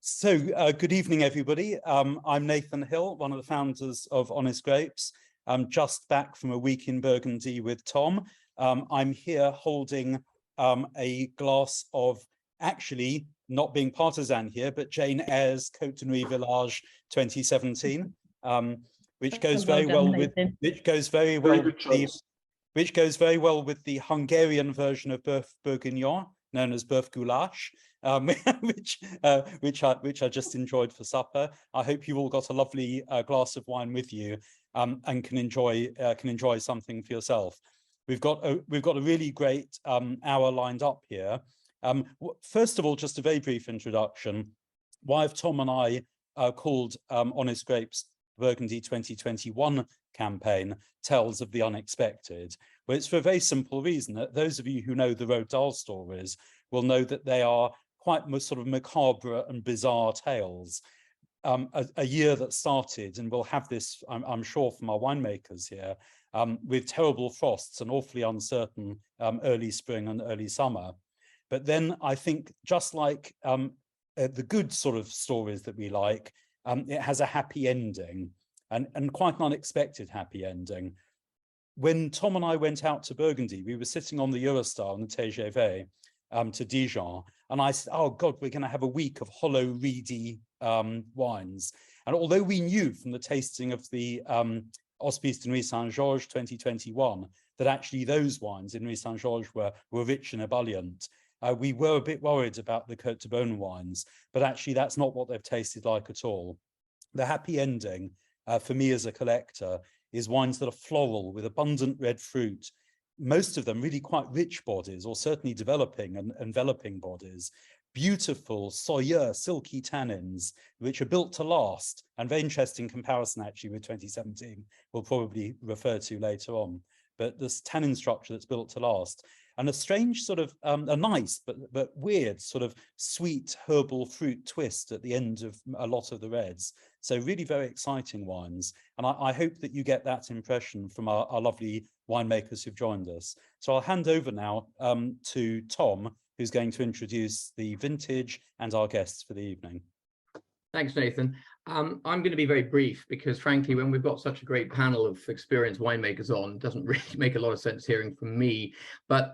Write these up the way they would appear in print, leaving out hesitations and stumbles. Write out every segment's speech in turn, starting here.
Good evening, everybody. I'm Nathan Hill, one of the founders of Honest Grapes. I'm just back from a week in Burgundy with Tom. I'm here holding a glass of, actually not being partisan here, but Jane Eyre's Côte de Nuit Village 2017, which goes very well with the Hungarian version of Boeuf Bourguignon, known as Boeuf Goulash, which I just enjoyed for supper. I hope you all got a lovely glass of wine with you and can enjoy something for yourself. We've got a really great hour lined up here. First of all, just a very brief introduction. Why have Tom and I called Honest Grapes Burgundy 2021 campaign Tales of the Unexpected? Well, it's for a very simple reason. That those of you who know the Roald Dahl stories will know that they are quite sort of macabre and bizarre tales. A year that started, and we'll have this, I'm sure, from our winemakers here, with terrible frosts and awfully uncertain early spring and early summer. But then I think, just like the good sort of stories that we like, it has a happy ending, and quite an unexpected happy ending. When Tom and I went out to Burgundy, we were sitting on the Eurostar on the TGV to Dijon, and I said, oh God, we're going to have a week of hollow, reedy wines. And although we knew from the tasting of the Hospice de Nuit Saint-Georges 2021 that actually those wines in Nuit Saint-Georges were rich and ebullient, we were a bit worried about the Côte de Beaune wines, but actually that's not what they've tasted like at all. The happy ending for me as a collector is wines that are floral with abundant red fruit, most of them really quite rich bodies, or certainly developing and enveloping bodies, beautiful, soyeux, silky tannins, which are built to last, and very interesting comparison actually with 2017, we'll probably refer to later on. But this tannin structure that's built to last, and a strange sort of, a nice but weird sort of sweet herbal fruit twist at the end of a lot of the reds. So really very exciting wines. And I hope that you get that impression from our lovely winemakers who've joined us. So I'll hand over now to Tom, who's going to introduce the vintage and our guests for the evening. Thanks, Nathan. I'm going to be very brief because, frankly, when we've got such a great panel of experienced winemakers on, it doesn't really make a lot of sense hearing from me. But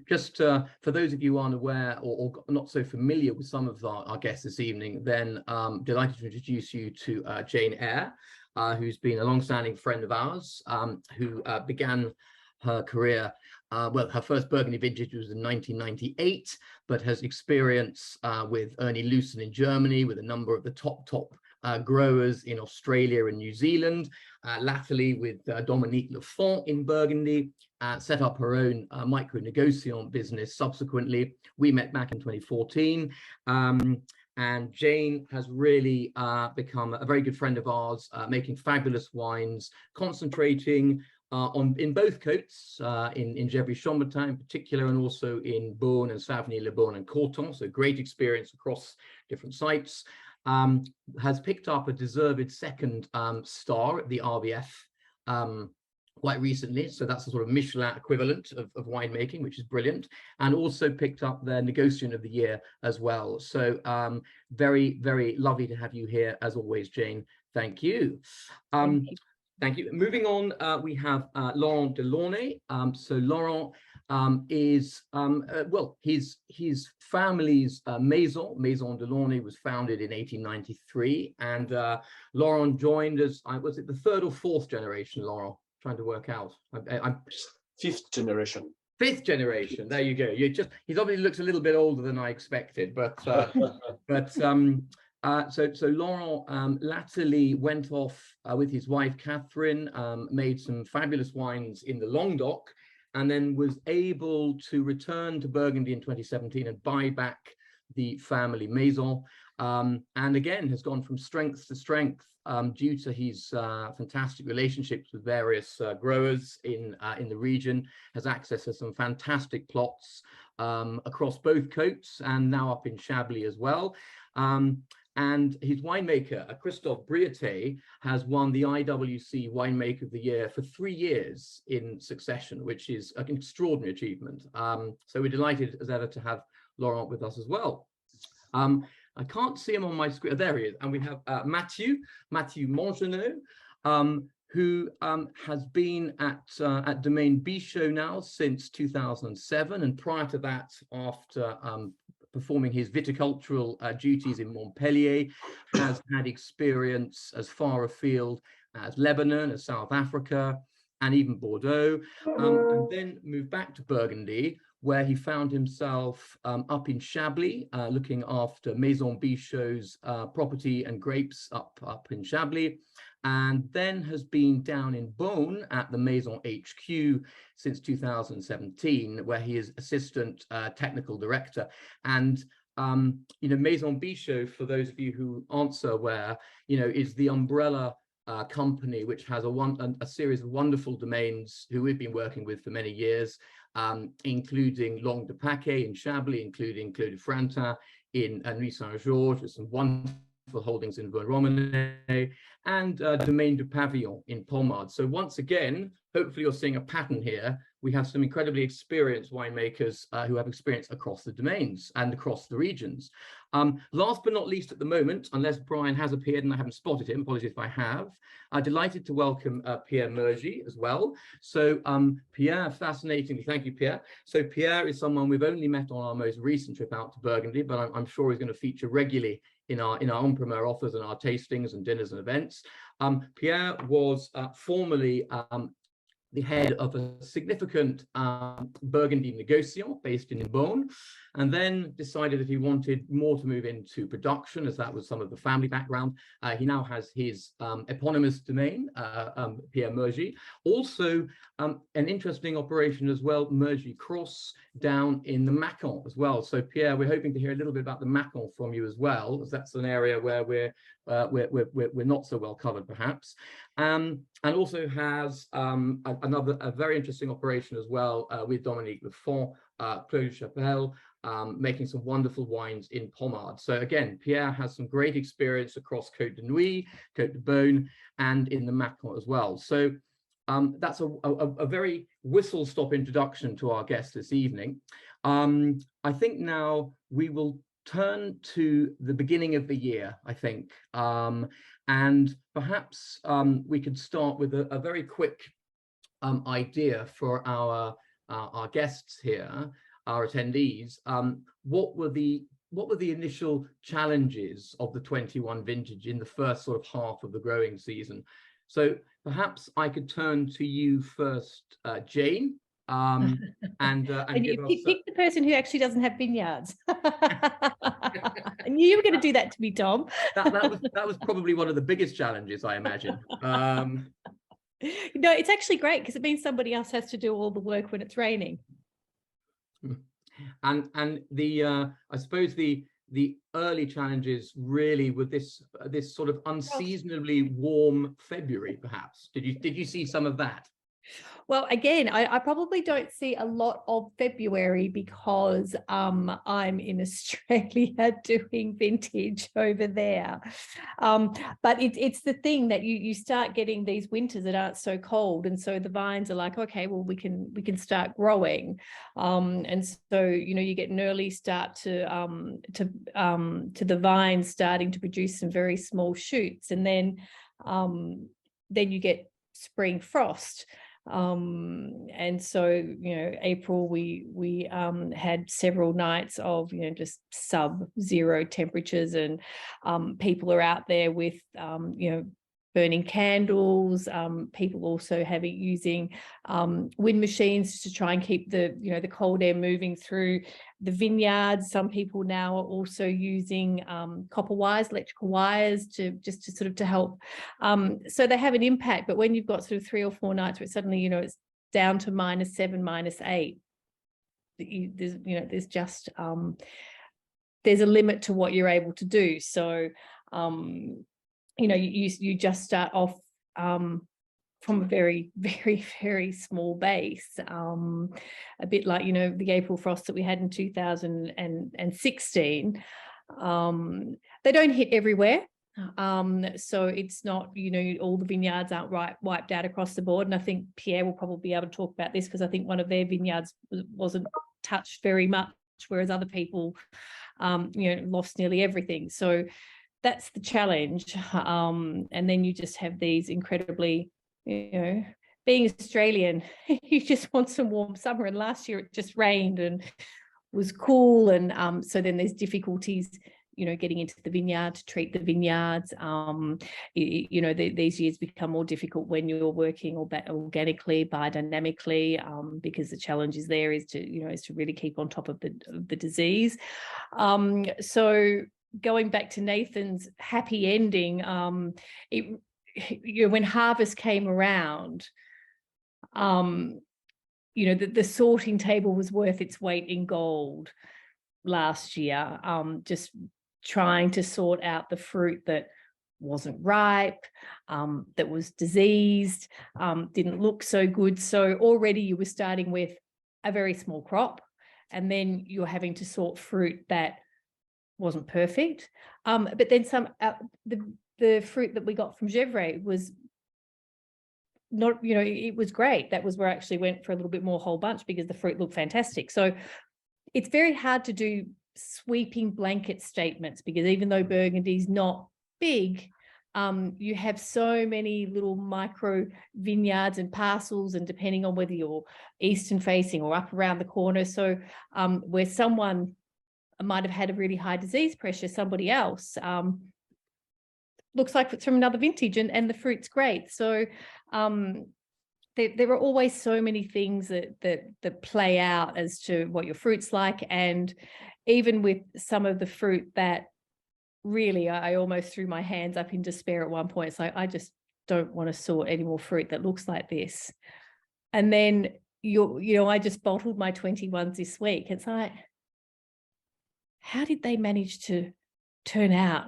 just for those of you who aren't aware or not so familiar with some of our guests this evening, then delighted to introduce you to Jane Eyre, who's been a long-standing friend of ours, who began her career. Well, her first Burgundy vintage was in 1998, but has experience with Ernie Lucen in Germany, with a number of the top growers in Australia and New Zealand, latterly with Dominique Lafont in Burgundy, set up her own micro-negociant business subsequently. We met back in 2014. And Jane has really become a very good friend of ours, making fabulous wines, concentrating in both côtes, in Gevrey-Chambertin in particular, and also in Beaune and Savigny-le-Beaune and Corton. So great experience across different sites. Has picked up a deserved second star at the RBF quite recently. So that's a sort of Michelin equivalent of winemaking, which is brilliant. And also picked up their Negociant of the Year as well. So very, very lovely to have you here as always, Jane. Thank you. Thank you. Moving on, we have Laurent Delaunay. So Laurent is, well, his family's Maison Delaunay was founded in 1893. And Laurent joined as, was it the third or fourth generation, Laurent? Trying to work out. I'm fifth generation. Fifth generation. There you go. He obviously looks a little bit older than I expected, but so Laurent latterly went off with his wife Catherine, made some fabulous wines in the Languedoc, and then was able to return to Burgundy in 2017 and buy back the family Maison, and again has gone from strength to strength due to his fantastic relationships with various growers in the region, has access to some fantastic plots across both côtes and now up in Chablis as well. And his winemaker, Christophe Briatet, has won the IWC Winemaker of the Year for 3 years in succession, which is an extraordinary achievement. So we're delighted as ever to have Laurent with us as well. I can't see him on my screen. There he is. And we have Matthieu Mangenot, who has been at Domaine Bichot now since 2007. And prior to that, after performing his viticultural duties in Montpellier, has had experience as far afield as Lebanon, as South Africa, and even Bordeaux, and then moved back to Burgundy, where he found himself up in Chablis, looking after Maison Bichot's property and grapes up in Chablis, and then has been down in Beaune at the Maison HQ since 2017, where he is assistant technical director. And Maison Bichot, for those of you who aren't so aware, is the umbrella company which has a series of wonderful domains who we've been working with for many years, including Langue de Paquet in Chablis, including Clos de Frantin in Nuit Saint-Georges, some wonderful holdings in Vosges-Romanée, and Domaine du Pavillon in Pommard. So once again, hopefully you're seeing a pattern here. We have some incredibly experienced winemakers who have experience across the domains and across the regions. Last but not least at the moment, unless Brian has appeared and I haven't spotted him, apologies if I have, I'm delighted to welcome Pierre Meurgey as well. So Pierre, fascinatingly, thank you, Pierre. So Pierre is someone we've only met on our most recent trip out to Burgundy, but I'm sure he's going to feature regularly in our En Primeur offers and our tastings and dinners and events. Pierre was formerly the head of a significant Burgundy negociant based in Beaune, and then decided that he wanted more to move into production, as that was some of the family background. He now has his eponymous domain, Pierre Meurgey. Also, an interesting operation as well, Meurgey Cross, down in the Mâcon as well. So Pierre, we're hoping to hear a little bit about the Mâcon from you as well, as that's an area where we're not so well covered, perhaps. And also has a very interesting operation as well with Dominique Lefont, Clos de Chapelle, making some wonderful wines in Pommard. So again, Pierre has some great experience across Côte de Nuit, Côte de Beaune, and in the Mâcon as well. So that's a very whistle-stop introduction to our guest this evening. I think now we will turn to the beginning of the year, I think, and perhaps we could start with a very quick idea for our guests here, our attendees. What were the initial challenges of the 21 vintage in the first sort of half of the growing season? So perhaps I could turn to you first, Jane. And you pick the person who actually doesn't have vineyards. I knew you were going to do that to me, Tom. that was probably one of the biggest challenges, I imagine. No, it's actually great because it means somebody else has to do all the work when it's raining. And the I suppose the early challenges really with this sort of unseasonably warm February, perhaps. Did you see some of that? Well, again, I probably don't see a lot of February because I'm in Australia doing vintage over there. But it's the thing that you start getting these winters that aren't so cold, and so the vines are like, okay, well we can start growing, and so you get an early start to the vines starting to produce some very small shoots, and then you get spring frost. And so April we had several nights of just sub-zero temperatures, and people are out there with burning candles, people also using wind machines to try and keep the cold air moving through the vineyards. Some people now are also using copper wires, electrical wires, to sort of help. So they have an impact, but when you've got sort of 3 or 4 nights where it's suddenly it's down to -7, -8, there's just there's a limit to what you're able to do. So you just start off from a very, very, very small base, a bit like, the April frost that we had in 2016. They don't hit everywhere. So it's not, all the vineyards aren't wiped out across the board. And I think Pierre will probably be able to talk about this, because I think one of their vineyards wasn't touched very much, whereas other people lost nearly everything. So that's the challenge. And then you just have these incredibly, being Australian, you just want some warm summer. And last year it just rained and was cool. And so then there's difficulties, getting into the vineyard to treat the vineyards. These years become more difficult when you're working organically, biodynamically, because the challenge is there is to really keep on top of the disease. So going back to Nathan's happy ending, when harvest came around, the sorting table was worth its weight in gold last year. Just trying to sort out the fruit that wasn't ripe, that was diseased, didn't look so good. So already you were starting with a very small crop, and then you're having to sort fruit that wasn't perfect. But then the fruit that we got from Gevrey was not, it was great. That was where I actually went for a little bit more whole bunch because the fruit looked fantastic. So it's very hard to do sweeping blanket statements, because even though Burgundy's not big, you have so many little micro vineyards and parcels, and depending on whether you're eastern facing or up around the corner. So where someone might have had a really high disease pressure, somebody else looks like it's from another vintage, and the fruit's great. So there are always so many things that play out as to what your fruit's like. And even with some of the fruit that really I almost threw my hands up in despair at one point. It's like, I just don't want to sort any more fruit that looks like this. And then I just bottled my 21s this week. It's like, how did they manage to turn out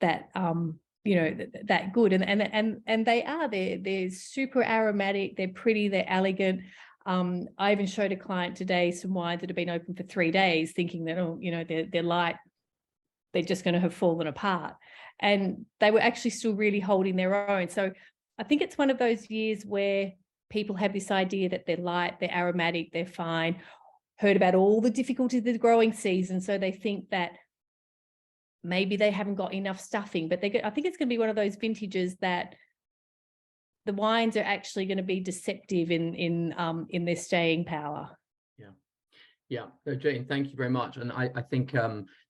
that that good? And they are, they're super aromatic, they're pretty, they're elegant. I even showed a client today some wines that have been open for 3 days, thinking that they're light, they're just going to have fallen apart, and they were actually still really holding their own. So I think it's one of those years where people have this idea that they're light, they're aromatic, they're fine, heard about all the difficulties of the growing season, so they think that maybe they haven't got enough stuffing. But I think it's going to be one of those vintages that the wines are actually going to be deceptive in their staying power. Yeah, no, Jane, thank you very much. And I think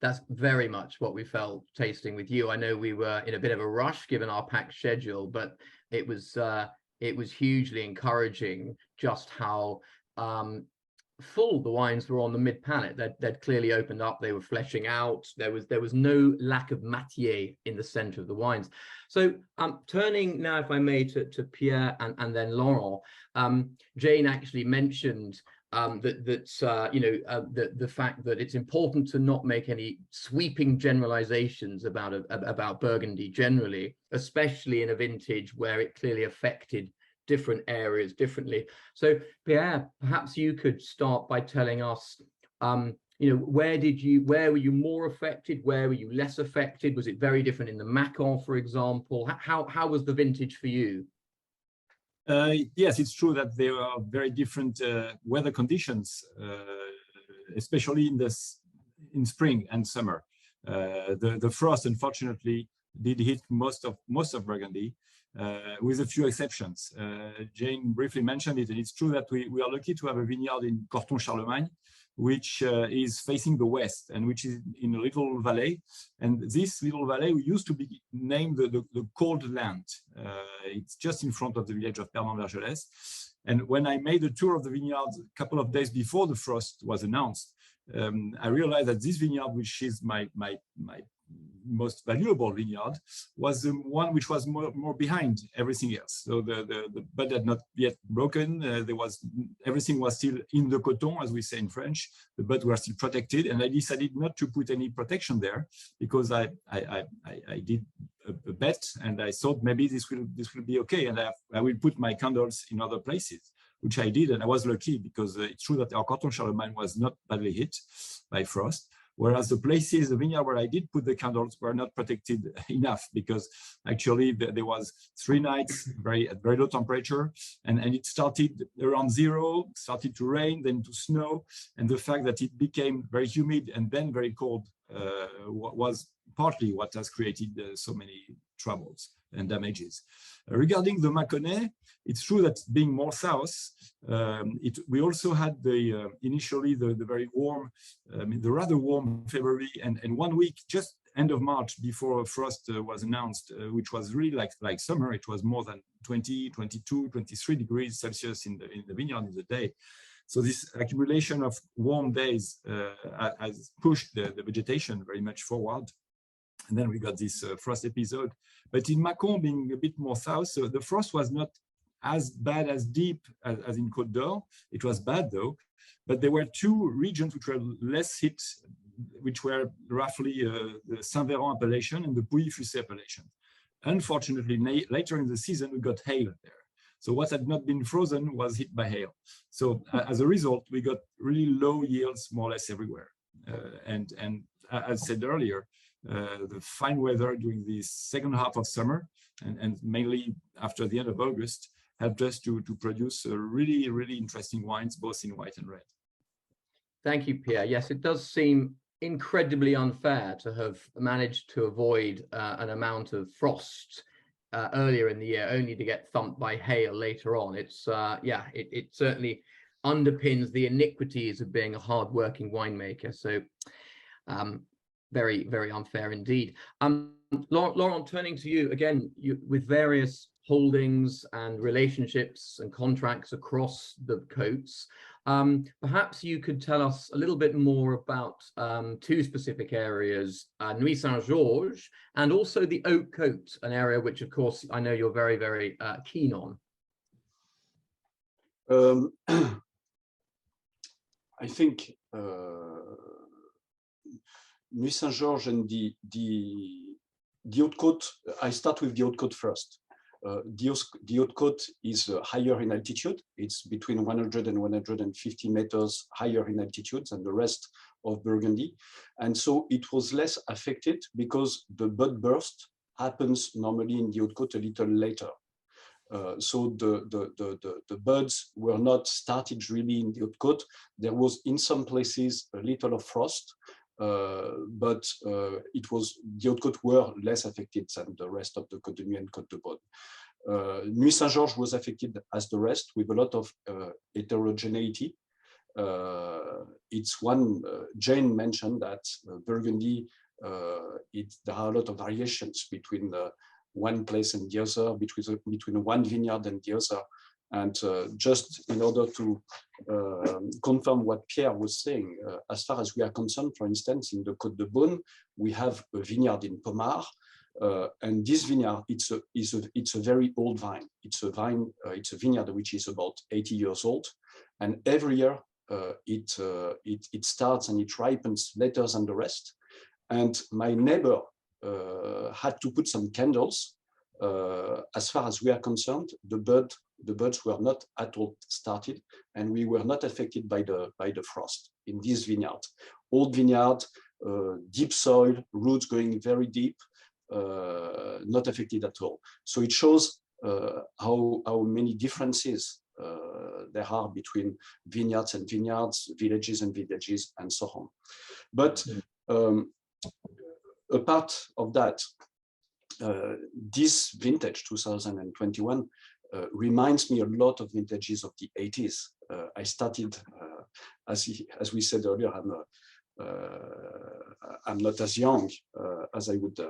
that's very much what we felt tasting with you. I know we were in a bit of a rush given our packed schedule, but it was hugely encouraging just how full the wines were on the mid palate. They'd clearly opened up, they were fleshing out, there was no lack of Matthieu in the center of the wines. So turning now, if I may, to Pierre and then Laurent, Jane actually mentioned the fact that it's important to not make any sweeping generalizations about Burgundy generally, especially in a vintage where it clearly affected different areas differently. So Pierre, perhaps you could start by telling us, where were you more affected? Where were you less affected? Was it very different in the Macon, for example? How was the vintage for you? Yes, it's true that there are very different weather conditions, especially in spring and summer. The frost, unfortunately, did hit most of Burgundy, with a few exceptions. Jane briefly mentioned it, and it's true that we are lucky to have a vineyard in Corton-Charlemagne, which is facing the west and which is in a little valley. And this little valley used to be named the Cold Land. It's just in front of the village of Pernan-Vergelès. And when I made a tour of the vineyard a couple of days before the frost was announced, I realized that this vineyard, which is my most valuable vineyard, was the one which was more behind everything else. So the bud had not yet broken. Everything was still in the coton, as we say in French. The buds were still protected, and I decided not to put any protection there because I did a bet, and I thought maybe this will be okay, and I will put my candles in other places, which I did, and I was lucky because it's true that our Corton-Charlemagne was not badly hit by frost. Whereas the places, the vineyard where I did put the candles were not protected enough, because actually there was 3 nights at very low temperature, and it started around 0, started to rain, then to snow, and the fact that it became very humid and then very cold was partly what has created so many troubles and damages. Regarding the Mâconnais, it's true that being more south, we also had initially the very warm, the rather warm February, and 1 week, just end of March, before frost was announced, which was really like summer. It was more than 20, 22, 23 degrees Celsius in the vineyard in the day. So this accumulation of warm days has pushed the vegetation very much forward. And then we got this frost episode. But in Mâcon, being a bit more south, so the frost was not as bad, as deep as in Côte d'Or. It was bad though, but there were 2 regions which were less hit, which were roughly the Saint-Véran appellation and the Pouilly-Fussé appellation. Unfortunately, later in the season, we got hail there. So what had not been frozen was hit by hail. So as a result, we got really low yields more or less everywhere. And as said earlier, the fine weather during the second half of summer and mainly after the end of August helped us to produce really, really interesting wines, both in white and red. Thank you, Pierre. Yes, it does seem incredibly unfair to have managed to avoid an amount of frost earlier in the year, only to get thumped by hail later on. It's it certainly underpins the iniquities of being a hard-working winemaker. So very, very unfair indeed. Laurent, turning to you again, with various holdings and relationships and contracts across the coasts, perhaps you could tell us a little bit more about 2 specific areas, Nuits Saint-Georges and also the Haute Côte, an area which, of course, I know you're very, very keen on. I think Nuits Saint-Georges and the Haute Côte, I start with the Haute Côte first. The Haute Côte is higher in altitude. It's between 100 and 150 meters higher in altitude than the rest of Burgundy. And so it was less affected because the bud burst happens normally in the Haute Côte a little later. So the buds were not started really in the Haute Côte. There was in some places a little of frost, but it was the Haute Côte were less affected than the rest of the Côte de Nuits and Côte de Beaune. Nuits Saint-Georges was affected as the rest with a lot of heterogeneity. It's one, Jane mentioned that Burgundy, there are a lot of variations between one place and the other, between one vineyard and the other. And just in order to confirm what Pierre was saying, as far as we are concerned, for instance, in the Côte de Beaune, we have a vineyard in Pommard, and this vineyard it's a very old vine. It's a vineyard which is about 80 years old, and every year it starts and it ripens later than the rest. And my neighbor had to put some candles. As far as we are concerned, the buds were not at all started, and we were not affected by the frost in this vineyard. Old vineyard, deep soil, roots going very deep, not affected at all. So it shows how many differences there are between vineyards and vineyards, villages and villages, and so on. But apart of that, this vintage 2021 reminds me a lot of vintages of the 80s. I started, as we said earlier, I'm not as young as I would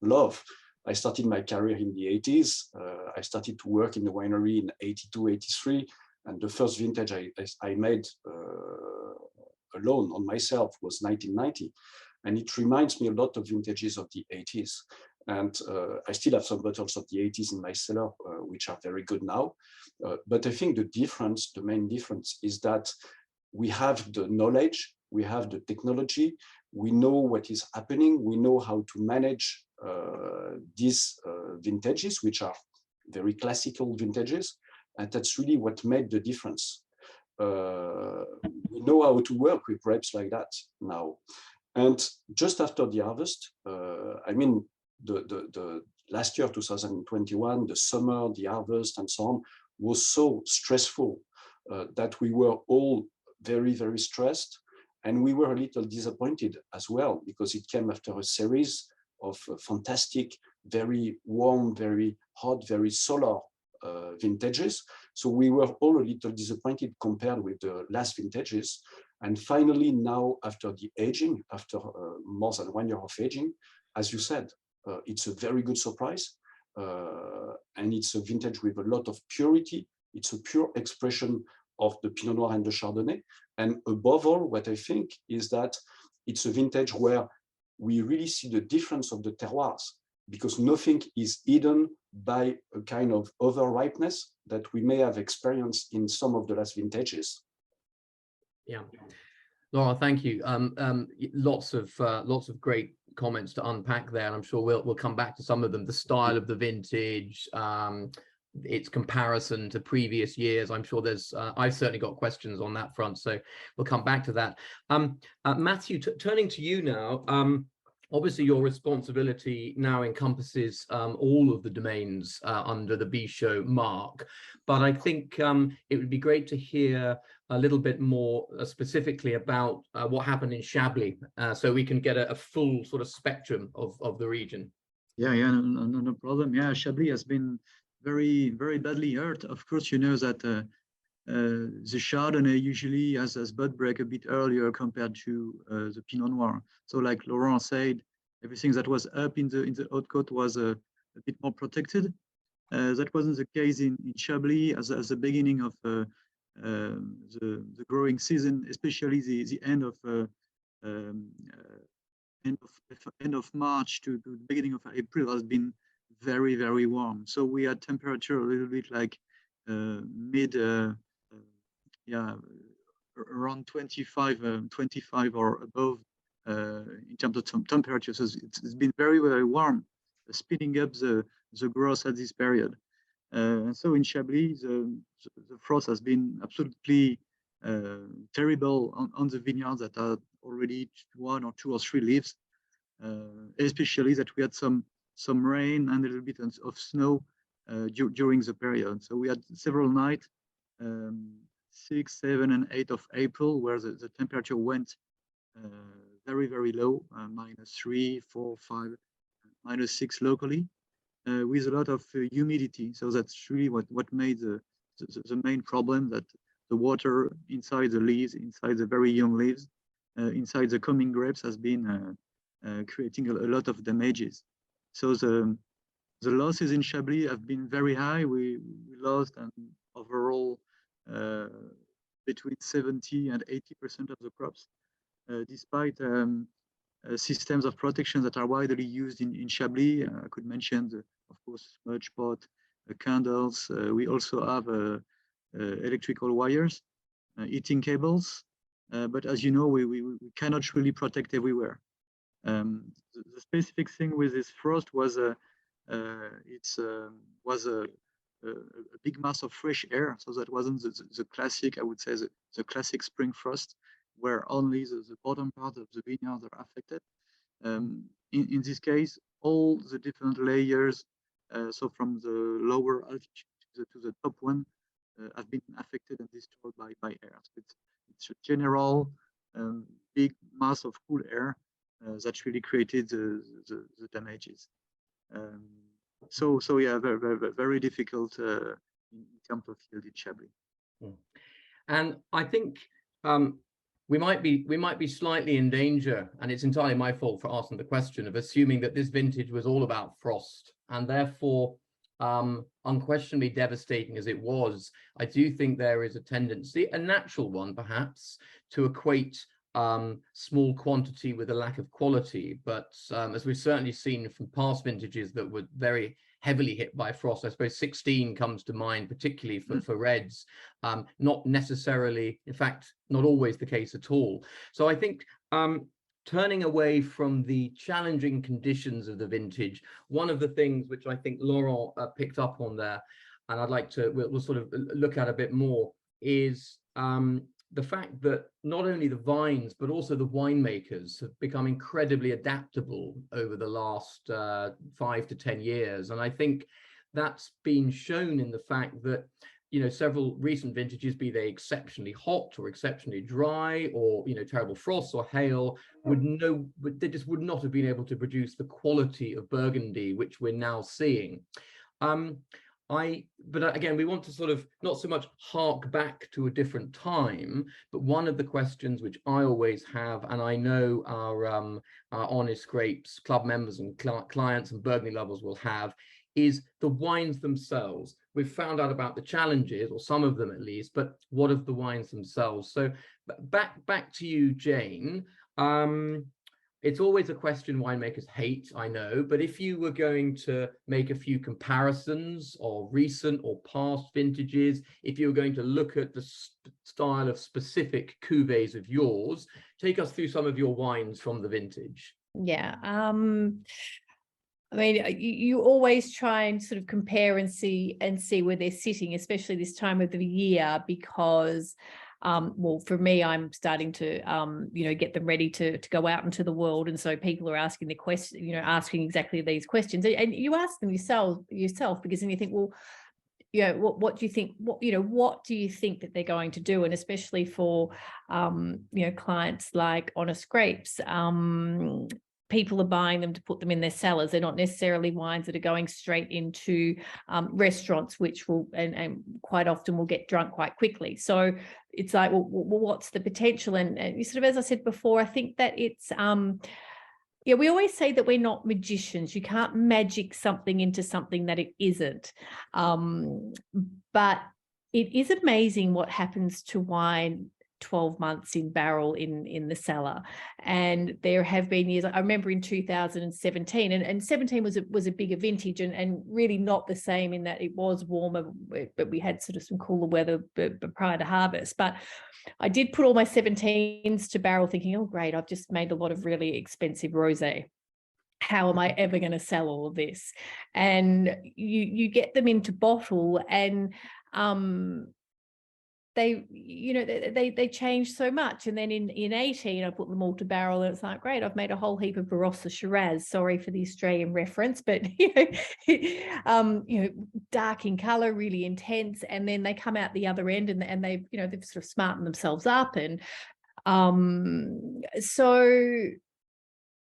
love. I started my career in the 80s. I started to work in the winery in 82, 83. And the first vintage I made alone on myself was 1990. And it reminds me a lot of vintages of the 80s. And I still have some bottles of the 80s in my cellar, which are very good now. But I think the main difference is that we have the knowledge, we have the technology, we know what is happening, we know how to manage these vintages, which are very classical vintages. And that's really what made the difference. We know how to work with grapes like that now. And just after the harvest, I mean, the last year, 2021, the summer, the harvest and so on was so stressful that we were all very, very stressed. And we were a little disappointed as well, because it came after a series of fantastic, very warm, very hot, very solar vintages. So we were all a little disappointed compared with the last vintages. And finally, now after the aging, after more than 1 year of aging, as you said, it's a very good surprise. And it's a vintage with a lot of purity. It's a pure expression of the Pinot Noir and the Chardonnay. And above all, what I think is that it's a vintage where we really see the difference of the terroirs, because nothing is hidden by a kind of over-ripeness that we may have experienced in some of the last vintages. Yeah, Laurent, thank you. Lots of great comments to unpack there, and I'm sure we'll come back to some of them. The style of the vintage, its comparison to previous years. I'm sure there's I've certainly got questions on that front, so we'll come back to that. Matthieu, turning to you now. Obviously, your responsibility now encompasses all of the domains under the Bichot mark, but I think it would be great to hear a little bit more specifically about what happened in Chablis, so we can get a full sort of spectrum of the region. Yeah, no problem. Yeah, Chablis has been very, very badly hurt. Of course, you know that the Chardonnay usually has bud break a bit earlier compared to the Pinot Noir. So, like Laurent said, everything that was up in the haute côte was a bit more protected. That wasn't the case in Chablis as the beginning of the growing season, especially the end of March to the beginning of April has been very, very warm. So we had temperature a little bit like around 25 or above in terms of temperature. So it's been very, very warm, speeding up the growth at this period. And so in Chablis, the frost has been absolutely terrible on the vineyards that are already 1 or 2 or 3 leaves, especially that we had some rain and a little bit of snow during the period. So we had several nights, 6, 7, and 8 of April, where the temperature went very, very low, -3, 4, 5, -6 locally, with a lot of humidity. So that's really what made the main problem, that the water inside the leaves, inside the very young leaves, inside the coming grapes has been creating a lot of damages. So the losses in Chablis have been very high. We lost overall between 70 and 80% of the crops, despite systems of protection that are widely used in Chablis. I could mention, of course, smudge pot, candles. We also have electrical wires, heating cables. But as you know, we cannot really protect everywhere. The specific thing with this frost was a big mass of fresh air. So that wasn't the classic, I would say, the classic spring frost, where only the bottom part of the vineyards are affected. In this case, all the different layers, so from the lower altitude to the top one, have been affected and destroyed by air. So it's a general big mass of cool air that really created the damages. So yeah, very difficult in terms of yield in Chablis. And I think we might be slightly in danger, and it's entirely my fault for asking the question, of assuming that this vintage was all about frost, and therefore unquestionably devastating as it was. I do think there is a tendency, a natural one perhaps, to equate small quantity with a lack of quality. But as we've certainly seen from past vintages that were very heavily hit by frost, I suppose 16 comes to mind, particularly for reds, not necessarily, in fact, not always the case at all. So I think turning away from the challenging conditions of the vintage, one of the things which I think Laurent picked up on there, and I'd like to, we'll sort of look at a bit more, is the fact that not only the vines, but also the winemakers have become incredibly adaptable over the last 5 to 10 years. And I think that's been shown in the fact that, you know, several recent vintages, be they exceptionally hot or exceptionally dry, or, you know, terrible frosts or hail, they just would not have been able to produce the quality of Burgundy, which we're now seeing. But again, we want to sort of not so much hark back to a different time, but one of the questions which I always have, and I know our Honest Grapes club members and clients and Burgundy lovers will have, is the wines themselves. We've found out about the challenges, or some of them at least, but what of the wines themselves? So back to you, Jane. It's always a question winemakers hate, I know, but if you were going to make a few comparisons of recent or past vintages, if you were going to look at the style of specific cuvées of yours, take us through some of your wines from the vintage. Yeah. I mean, you always try and sort of compare and see where they're sitting, especially this time of the year, because well, for me, I'm starting to, you know, get them ready to go out into the world. And so people are asking the question, you know, asking exactly these questions, and you ask them yourself, because then you think, well, you know, what do you think, what do you think that they're going to do? And especially for, you know, clients like Honest Grapes, people are buying them to put them in their cellars. They're not necessarily wines that are going straight into restaurants, which will, and quite often will get drunk quite quickly. So it's like, well, what's the potential? And you sort of, as I said before, I think that it's, yeah, we always say that we're not magicians. You can't magic something into something that it isn't. But it is amazing what happens to wine 12 months in barrel in the cellar. And there have been years, I remember in 2017, and 17 was a bigger vintage, and really not the same in that it was warmer, but we had sort of some cooler weather prior to harvest. But I did put all my 17s to barrel thinking, oh great, I've just made a lot of really expensive rosé. How am I ever going to sell all of this? And you get them into bottle, and they, you know, they change so much. And then in 18, I put them all to barrel, and it's like, great, I've made a whole heap of Barossa Shiraz. Sorry for the Australian reference, but you know, dark in color, really intense. And then they come out the other end, and they've, you know, they've sort of smartened themselves up. And so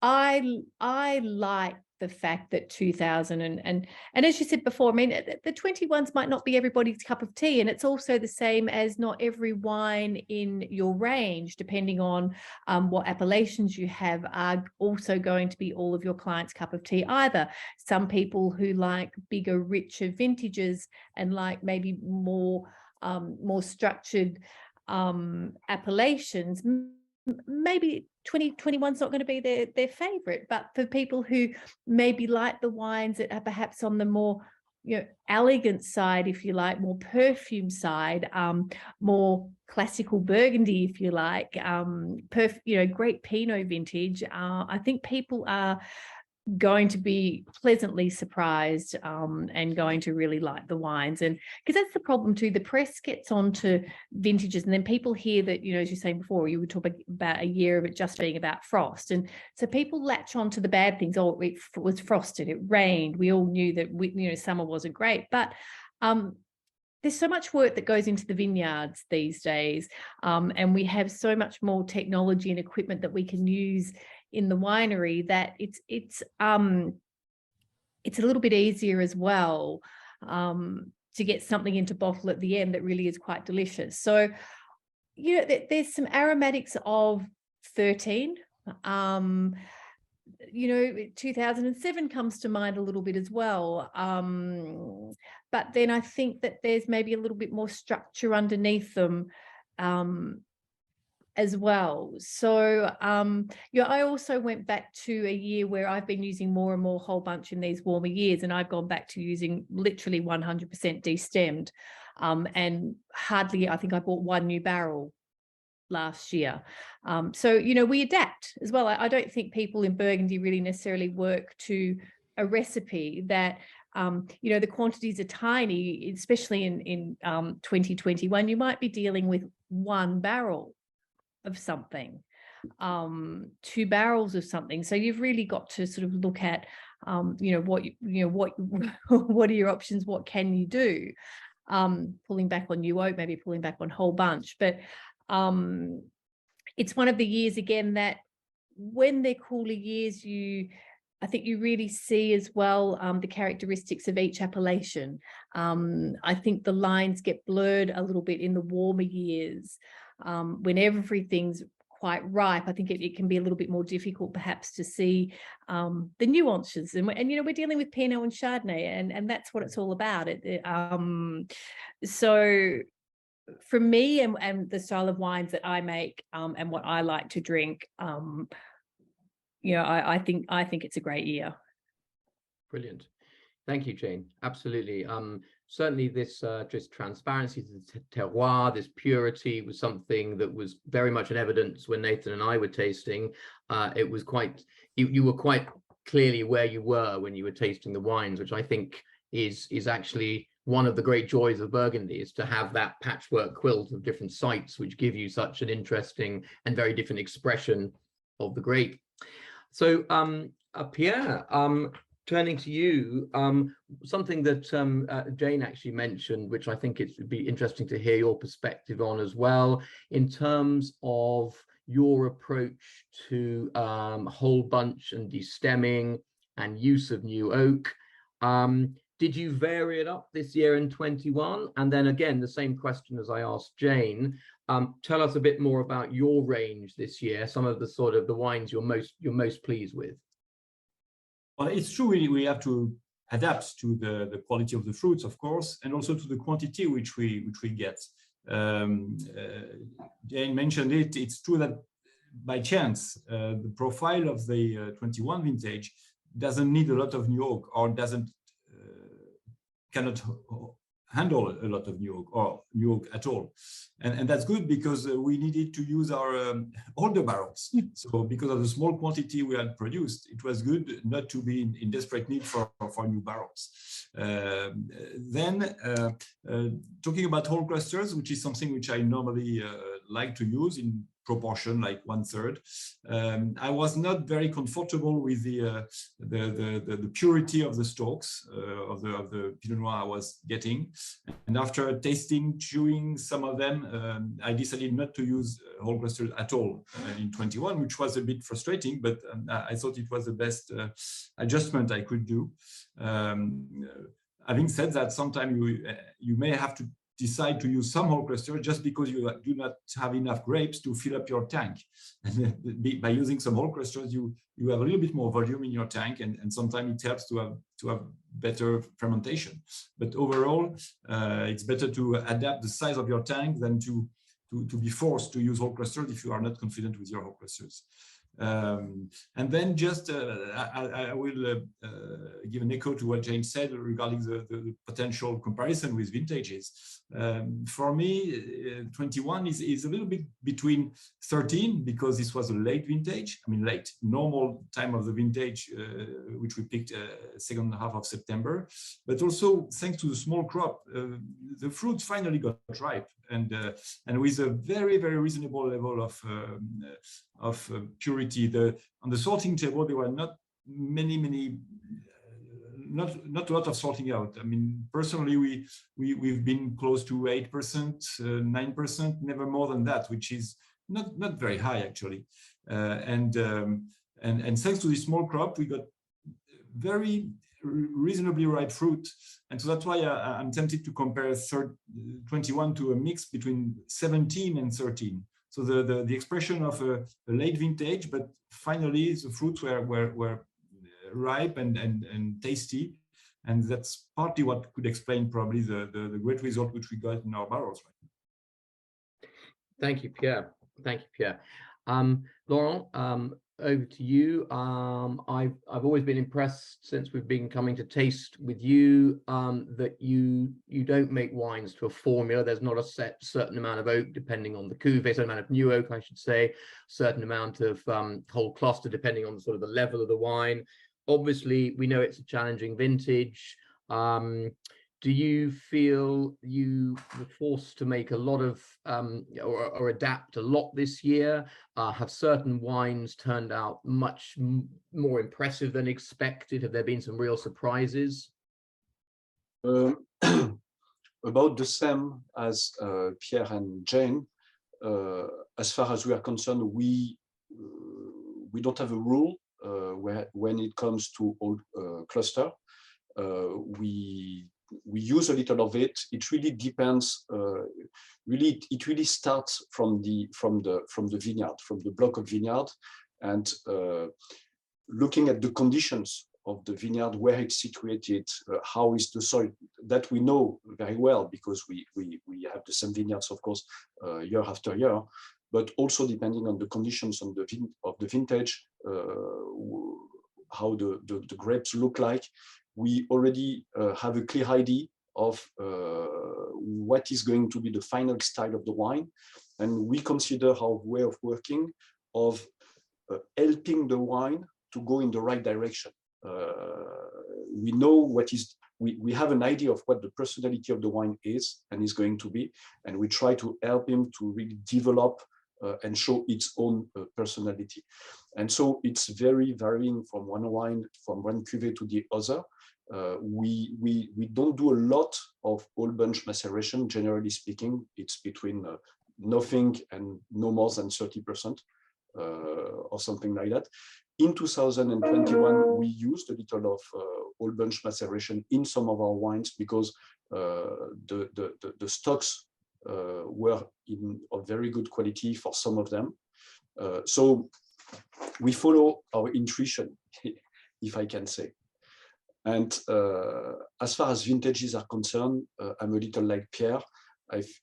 I like the fact that 2000 and as you said before, I mean, the 21s might not be everybody's cup of tea, and it's also the same as not every wine in your range, depending on what appellations you have, are also going to be all of your clients' cup of tea either. Some people who like bigger, richer vintages and like maybe more structured appellations, maybe 2021's not going to be their favorite. But for people who maybe like the wines that are perhaps on the more, you know, elegant side, if you like, more perfume side, more classical Burgundy, if you like, you know, great Pinot vintage, I think people are going to be pleasantly surprised and going to really like the wines. And because that's the problem too, the press gets onto vintages, and then people hear that, you know, as you're saying before, you were talking about a year of it just being about frost, and so people latch on to the bad things. Oh, it was frosted, it rained, we all knew that you know, summer wasn't great. But there's so much work that goes into the vineyards these days, and we have so much more technology and equipment that we can use in the winery, that it's a little bit easier as well to get something into bottle at the end that really is quite delicious. So, you know, there's some aromatics of 13. You know, 2007 comes to mind a little bit as well. But then I think that there's maybe a little bit more structure underneath them as well. So, yeah, I also went back to a year where I've been using more and more whole bunch in these warmer years, and I've gone back to using literally 100% destemmed. And hardly, I think I bought one new barrel last year. So, you know, we adapt as well. I don't think people in Burgundy really necessarily work to a recipe that, you know, the quantities are tiny, especially in 2021, you might be dealing with 1 barrel of something, 2 barrels of something. So you've really got to sort of look at, you know, what are your options? What can you do? Pulling back on new oak, maybe pulling back on whole bunch. But it's one of the years again that when they're cooler years, I think you really see as well the characteristics of each appellation. I think the lines get blurred a little bit in the warmer years when everything's quite ripe. I think it can be a little bit more difficult perhaps to see the nuances. And you know, we're dealing with Pinot and Chardonnay, and that's what it's all about. So for me and the style of wines that I make and what I like to drink, you know, I think it's a great year. Brilliant. Thank you, Jane. Absolutely. Certainly this just transparency to the terroir, this purity was something that was very much in evidence when Nathan and I were tasting. It was quite, you were quite clearly where you were when you were tasting the wines, which I think is actually one of the great joys of Burgundy, is to have that patchwork quilt of different sites, which give you such an interesting and very different expression of the grape. So Pierre, turning to you, something that Jane actually mentioned, which I think it would be interesting to hear your perspective on as well, in terms of your approach to whole bunch and destemming and use of new oak. Did you vary it up this year in 21? And then again, the same question as I asked Jane, tell us a bit more about your range this year, some of the sort of the wines you're most pleased with. Well, it's true, we have to adapt to the quality of the fruits, of course, and also to the quantity which we get. Jane mentioned it. It's true that by chance, the profile of the 21 vintage doesn't need a lot of new oak, or cannot handle a lot of new oak, or new oak at all. And that's good, because we needed to use our older barrels. So because of the small quantity we had produced, it was good not to be in desperate need for new barrels. Then talking about whole clusters, which is something which I normally like to use in proportion, like 1/3. I was not very comfortable with the purity of the stalks of the Pinot Noir I was getting. And after tasting, chewing some of them, I decided not to use whole clusters at all in 21, which was a bit frustrating, but I thought it was the best adjustment I could do. Having said that, sometimes you may have to decide to use some whole clusters just because you do not have enough grapes to fill up your tank. And by using some whole clusters, you have a little bit more volume in your tank, and sometimes it helps to have better fermentation. But overall, it's better to adapt the size of your tank than to be forced to use whole clusters if you are not confident with your whole clusters. And then just I will give an echo to what Jane said regarding the potential comparison with vintages. For me, 21 is a little bit between 13, because this was a late vintage. I mean, late, normal time of the vintage, which we picked second half of September. But also, thanks to the small crop, the fruits finally got ripe, and with a very, very reasonable level of purity. On the sorting table, there were not not a lot of sorting out. I mean, personally, we've been close to 8%, 9%, never more than that, which is not very high actually. And thanks to this small crop, we got very reasonably ripe fruit, and so that's why I'm tempted to compare 21 to a mix between 17 and 13. So the expression of a late vintage, but finally the fruits were ripe and tasty, and that's partly what could explain probably the great result which we got in our barrels. Thank you, Pierre. Thank you, Pierre. Laurent, over to you. I've always been impressed since we've been coming to taste with you that you don't make wines to a formula. There's not a certain amount of oak depending on the cuvée, certain amount of new oak, I should say, certain amount of whole cluster depending on the sort of the level of the wine. obviously we know it's a challenging vintage. Do you feel you were forced to make a lot of or adapt a lot this year? Have certain wines turned out much more impressive than expected? Have there been some real surprises? About the same as Pierre and Jane. As far as we are concerned, we don't have a rule when it comes to old cluster. We use a little of it. It really depends. It really starts from the vineyard, from the block of vineyard, and looking at the conditions of the vineyard, where it's situated, how is the soil, that we know very well because we have the same vineyards, of course, year after year, but also depending on the conditions of the vintage, how the grapes look like. We already have a clear idea of what is going to be the final style of the wine. And we consider our way of working of helping the wine to go in the right direction. We know what is, we have an idea of what the personality of the wine is and is going to be, and we try to help him to really develop and show its own personality. And so it's very varying from one wine, from one cuvée to the other. We don't do a lot of old bunch maceration. Generally speaking, it's between nothing and no more than 30% or something like that. In 2021, we used a little of old bunch maceration in some of our wines because the stocks were of very good quality for some of them. So we follow our intuition, if I can say. And as far as vintages are concerned, I'm a little like Pierre.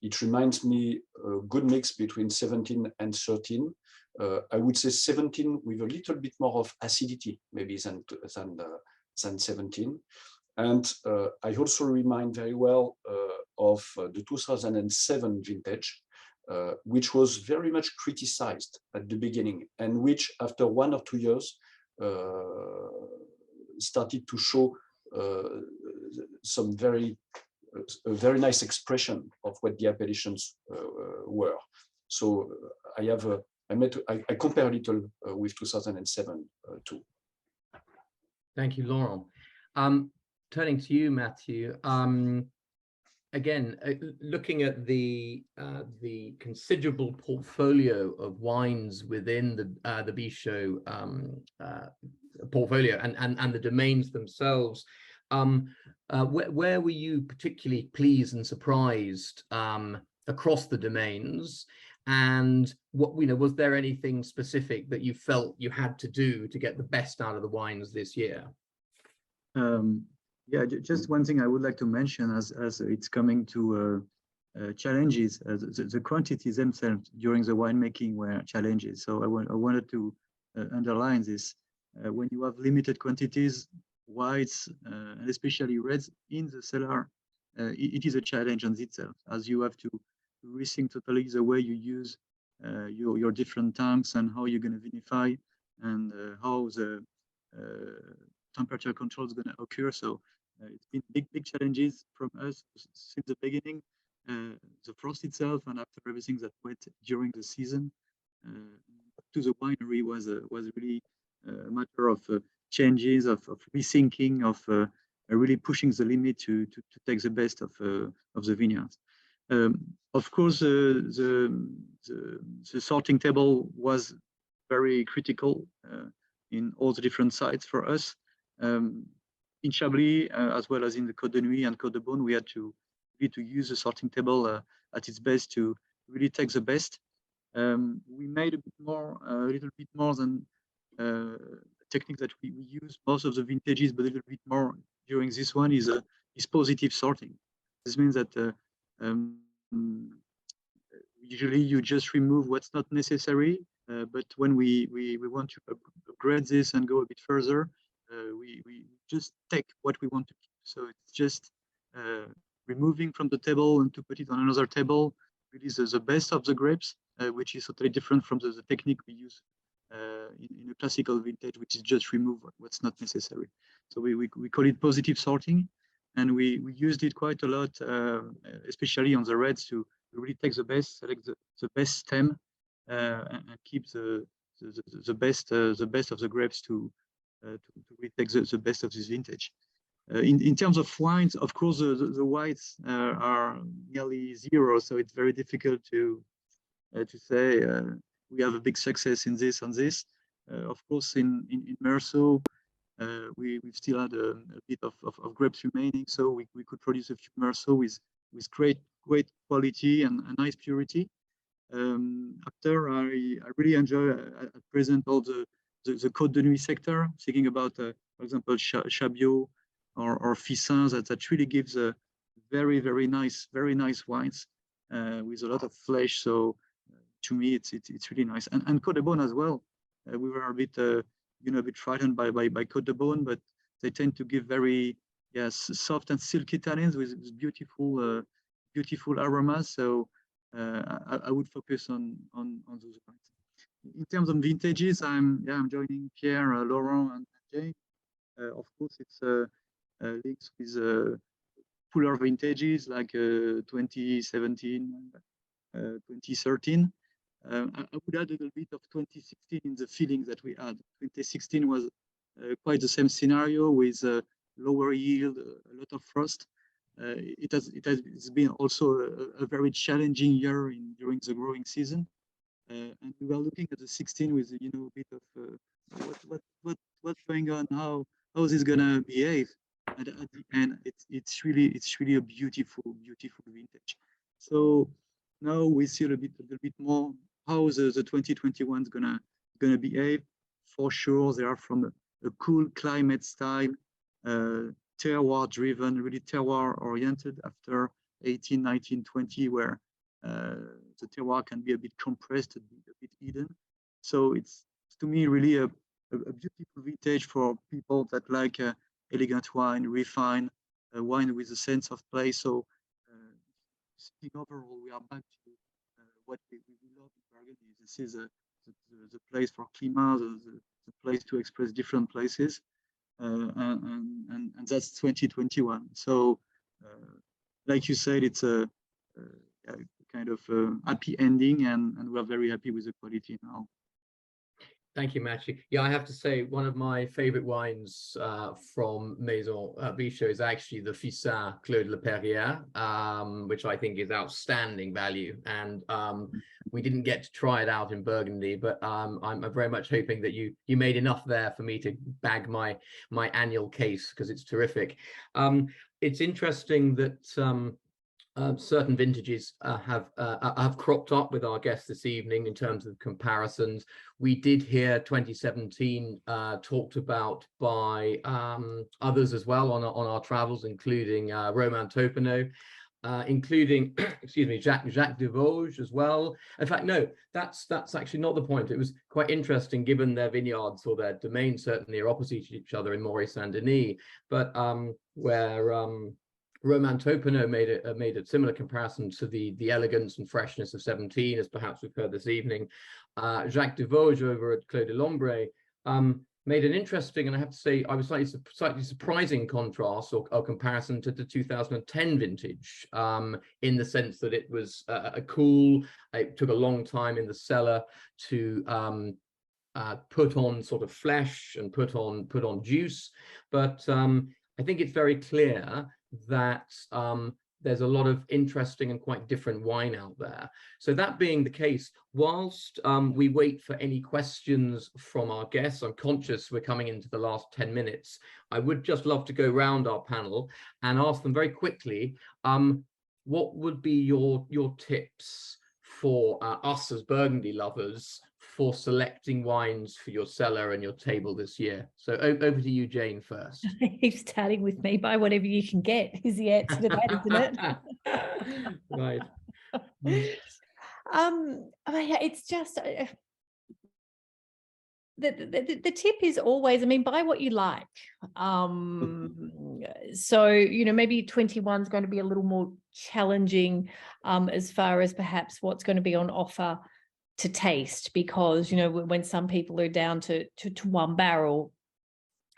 It reminds me a good mix between 17 and 13. I would say 17 with a little bit more of acidity, maybe than 17. And I also remind very well of the 2007 vintage, which was very much criticized at the beginning, and which after 1 or 2 years started to show some very nice expression of what the appellations were. So I compare a little with 2007 too. Thank you, Laurent. Turning to you, Matthieu. Again, looking at the considerable portfolio of wines within the Bichot portfolio and the domains themselves, where were you particularly pleased and surprised across the domains? And what, was there anything specific that you felt you had to do to get the best out of the wines this year? Yeah, just one thing I would like to mention as it's coming to challenges, the quantities themselves during the winemaking were challenges. So I wanted to underline this. When you have limited quantities, whites, and especially reds in the cellar, it is a challenge on itself, as you have to rethink totally the way you use your different tanks and how you're going to vinify and how the temperature control is going to occur. So it's been big challenges from us since the beginning. The frost itself and after everything that went during the season to the winery was really a matter of changes, of rethinking, of really pushing the limit to take the best of the vineyards. Of course, the sorting table was very critical in all the different sites for us. In Chablis, as well as in the Côte de Nuit and Côte de Beaune, we had to use the sorting table at its best to really take the best. We made a little bit more than technique that we use most of the vintages, but a little bit more during this one is positive sorting. This means that usually you just remove what's not necessary, but when we want to upgrade this and go a bit further, we just take what we want to keep. So it's just removing from the table and to put it on another table really is the best of the grapes, which is totally different from the technique we use in a classical vintage, which is just remove what's not necessary. So we call it positive sorting, and we used it quite a lot, especially on the reds, to really take the best, select the best stem, and keep the best of the grapes to really take the best of this vintage. In terms of wines, of course, the whites are nearly zero, so it's very difficult to say we have a big success in this and this. Of course, in Meurgey, we've still had a bit of grapes remaining, so we could produce a few Meurgey with great quality and a nice purity. After, I really enjoy at present all the Côte de Nuit sector, thinking about, for example, Chabiot or Fissin, that really gives a very nice wines with a lot of flesh. So to me, it's really nice. And Côte de Beaune as well. We were a bit a bit frightened by Côte de Beaune, but they tend to give very soft and silky tannins with beautiful aromas. So I would focus on those points. In terms of vintages, I'm joining Pierre, Laurent, and Jane. Of course, it's links with fuller vintages like 2017, 2013. I would add a little bit of 2016 in the feeling that we had. 2016 was quite the same scenario with lower yield, a lot of frost. It's been also a very challenging year during the growing season, and we were looking at the 16 with a bit of what's going on, how is this gonna behave, and at the end it's really a beautiful vintage. So now we see a little bit more how the 2021 is gonna behave. For sure, they are from a cool climate style, terroir driven, really terroir oriented after 18, 19, 20, where the terroir can be a bit compressed, a bit hidden. So it's to me really a beautiful vintage for people that like elegant wine, refined wine with a sense of place. So speaking overall, we are back to what we love in Burgundy. This is the place for climat, the place to express different places. And that's 2021. So, like you said, it's a kind of happy ending, and we're very happy with the quality now. Thank you, Matthieu. Yeah, I have to say one of my favorite wines from Maison Bichot is actually the Fissin Clos de la Perrière, which I think is outstanding value. And we didn't get to try it out in Burgundy, but I'm very much hoping that you made enough there for me to bag my annual case, because it's terrific. It's interesting that certain vintages have cropped up with our guests this evening in terms of comparisons. We did hear 2017 talked about by others as well on our travels, including Romain Topinot, including excuse me, Jacques de Vosges as well. In fact, no, that's actually not the point. It was quite interesting, given their vineyards or their domains certainly are opposite each other in Maurice Saint-Denis, but where Romain Topinot made a similar comparison to the elegance and freshness of 17, as perhaps we've heard this evening. Jacques de Vosges over at Clos de l'Ombre made an interesting, and I have to say, I was slightly surprising contrast or comparison to the 2010 vintage, in the sense that it was it took a long time in the cellar to put on sort of flesh and put on juice, but I think it's very clear that there's a lot of interesting and quite different wine out there. So that being the case, whilst we wait for any questions from our guests, I'm conscious we're coming into the last 10 minutes. I would just love to go round our panel and ask them very quickly, what would be your tips for us as Burgundy lovers for selecting wines for your cellar and your table this year? So over to you, Jane, first. Starting with me, buy whatever you can get is the answer to that, isn't it? Right. It's just the tip is always, I mean, buy what you like. So, maybe 21 is going to be a little more challenging as far as perhaps what's going to be on offer to taste, because, you know, when some people are down to one barrel,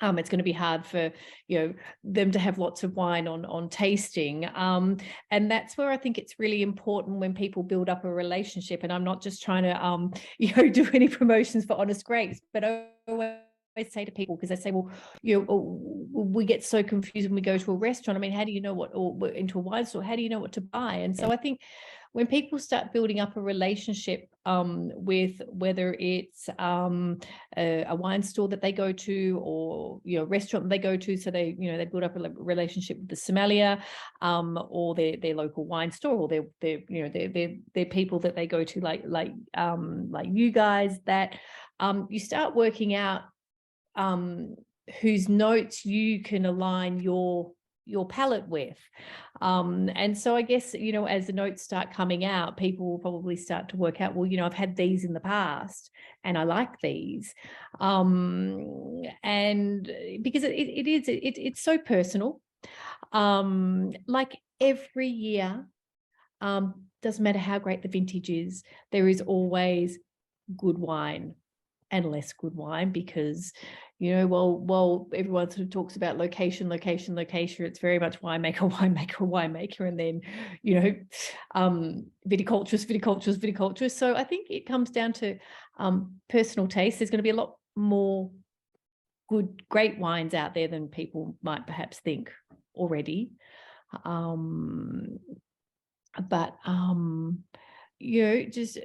it's going to be hard for, you know, them to have lots of wine on tasting. And that's where I think it's really important when people build up a relationship. And I'm not just trying to, you know, do any promotions for Honest Grapes, but I always say to people, because they say, well, you know, we get so confused when we go to a restaurant. I mean, how do you know what, or into a wine store, how do you know what to buy? And so I think when people start building up a relationship with, whether it's a wine store that they go to, or, you know, restaurant that they go to, so they, you know, they build up a relationship with the sommelier, or their local wine store, or their you know, their people that they go to, like you guys, that you start working out whose notes you can align your palate with. And so I guess, you know, as the notes start coming out, people will probably start to work out, well, you know, I've had these in the past and I like these. And because it's so personal. Like every year, doesn't matter how great the vintage is, there is always good wine and less good wine, because, you know, well, everyone sort of talks about location, it's very much winemaker, and then, you know, viticulturist. So I think it comes down to personal taste. There's going to be a lot more great wines out there than people might perhaps think already. But you know, just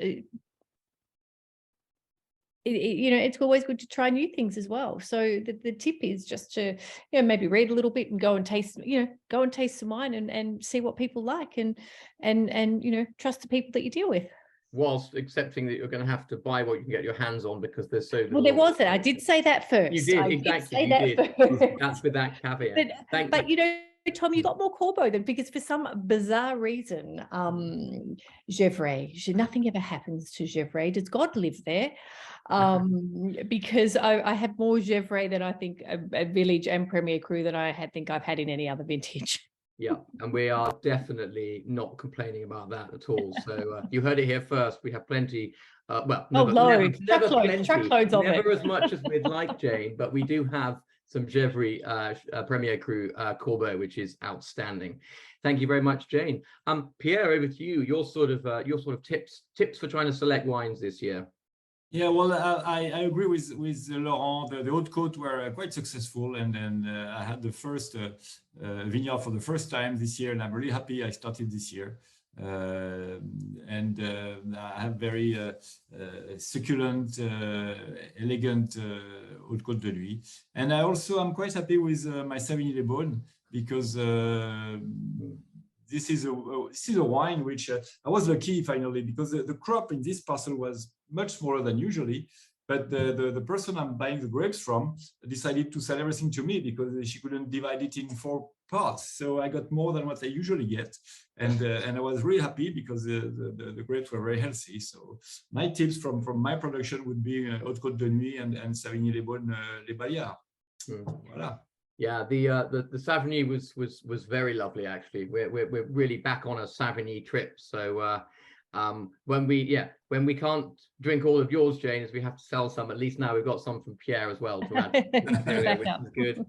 you know, it's always good to try new things as well. So the tip is just to, you know, maybe read a little bit and go and taste some wine and see what people like, and you know, trust the people that you deal with, whilst accepting that you're going to have to buy what you can get your hands on, because there's so little. Well, there was that. I did say that first. You did, exactly. You did. That's with that caveat. But you know, Tom, you got more Corbeau than, because for some bizarre reason, Gevrey, nothing ever happens to Gevrey. Does God live there? Because I have more Gevrey than I think a Village and Premier Cru than I think I've had in any other vintage. Yeah, and we are definitely not complaining about that at all. So you heard it here first. We have plenty. Well, never plenty, truckloads of it. Never as much as we'd like, Jane, but we do have some Gevrey Premier Cru Corbeau, which is outstanding. Thank you very much, Jane. Pierre, over to you. Your sort of tips for trying to select wines this year. Yeah, well, I agree with Laurent. The Haute Côte were quite successful, and I had the first vineyard for the first time this year, and I'm really happy I started this year. And I have very succulent, elegant Haute Côte de Nuit. And I also am quite happy with my Savigny-les-Beaunes, because this is a wine which I was lucky finally, because the crop in this parcel was much smaller than usually. But the person I'm buying the grapes from decided to sell everything to me, because she couldn't divide it in 4 parts. So I got more than what I usually get. And I was really happy, because the grapes were very healthy. So my tips from my production would be Haute Côte de Nuit and Savigny-les-Beaunes, Les Balliards. Voilà. Yeah, the Savigny was very lovely, actually. We're really back on a Savigny trip. So when we can't drink all of yours, Jane, as we have to sell some, at least now we've got some from Pierre as well to add, which is good.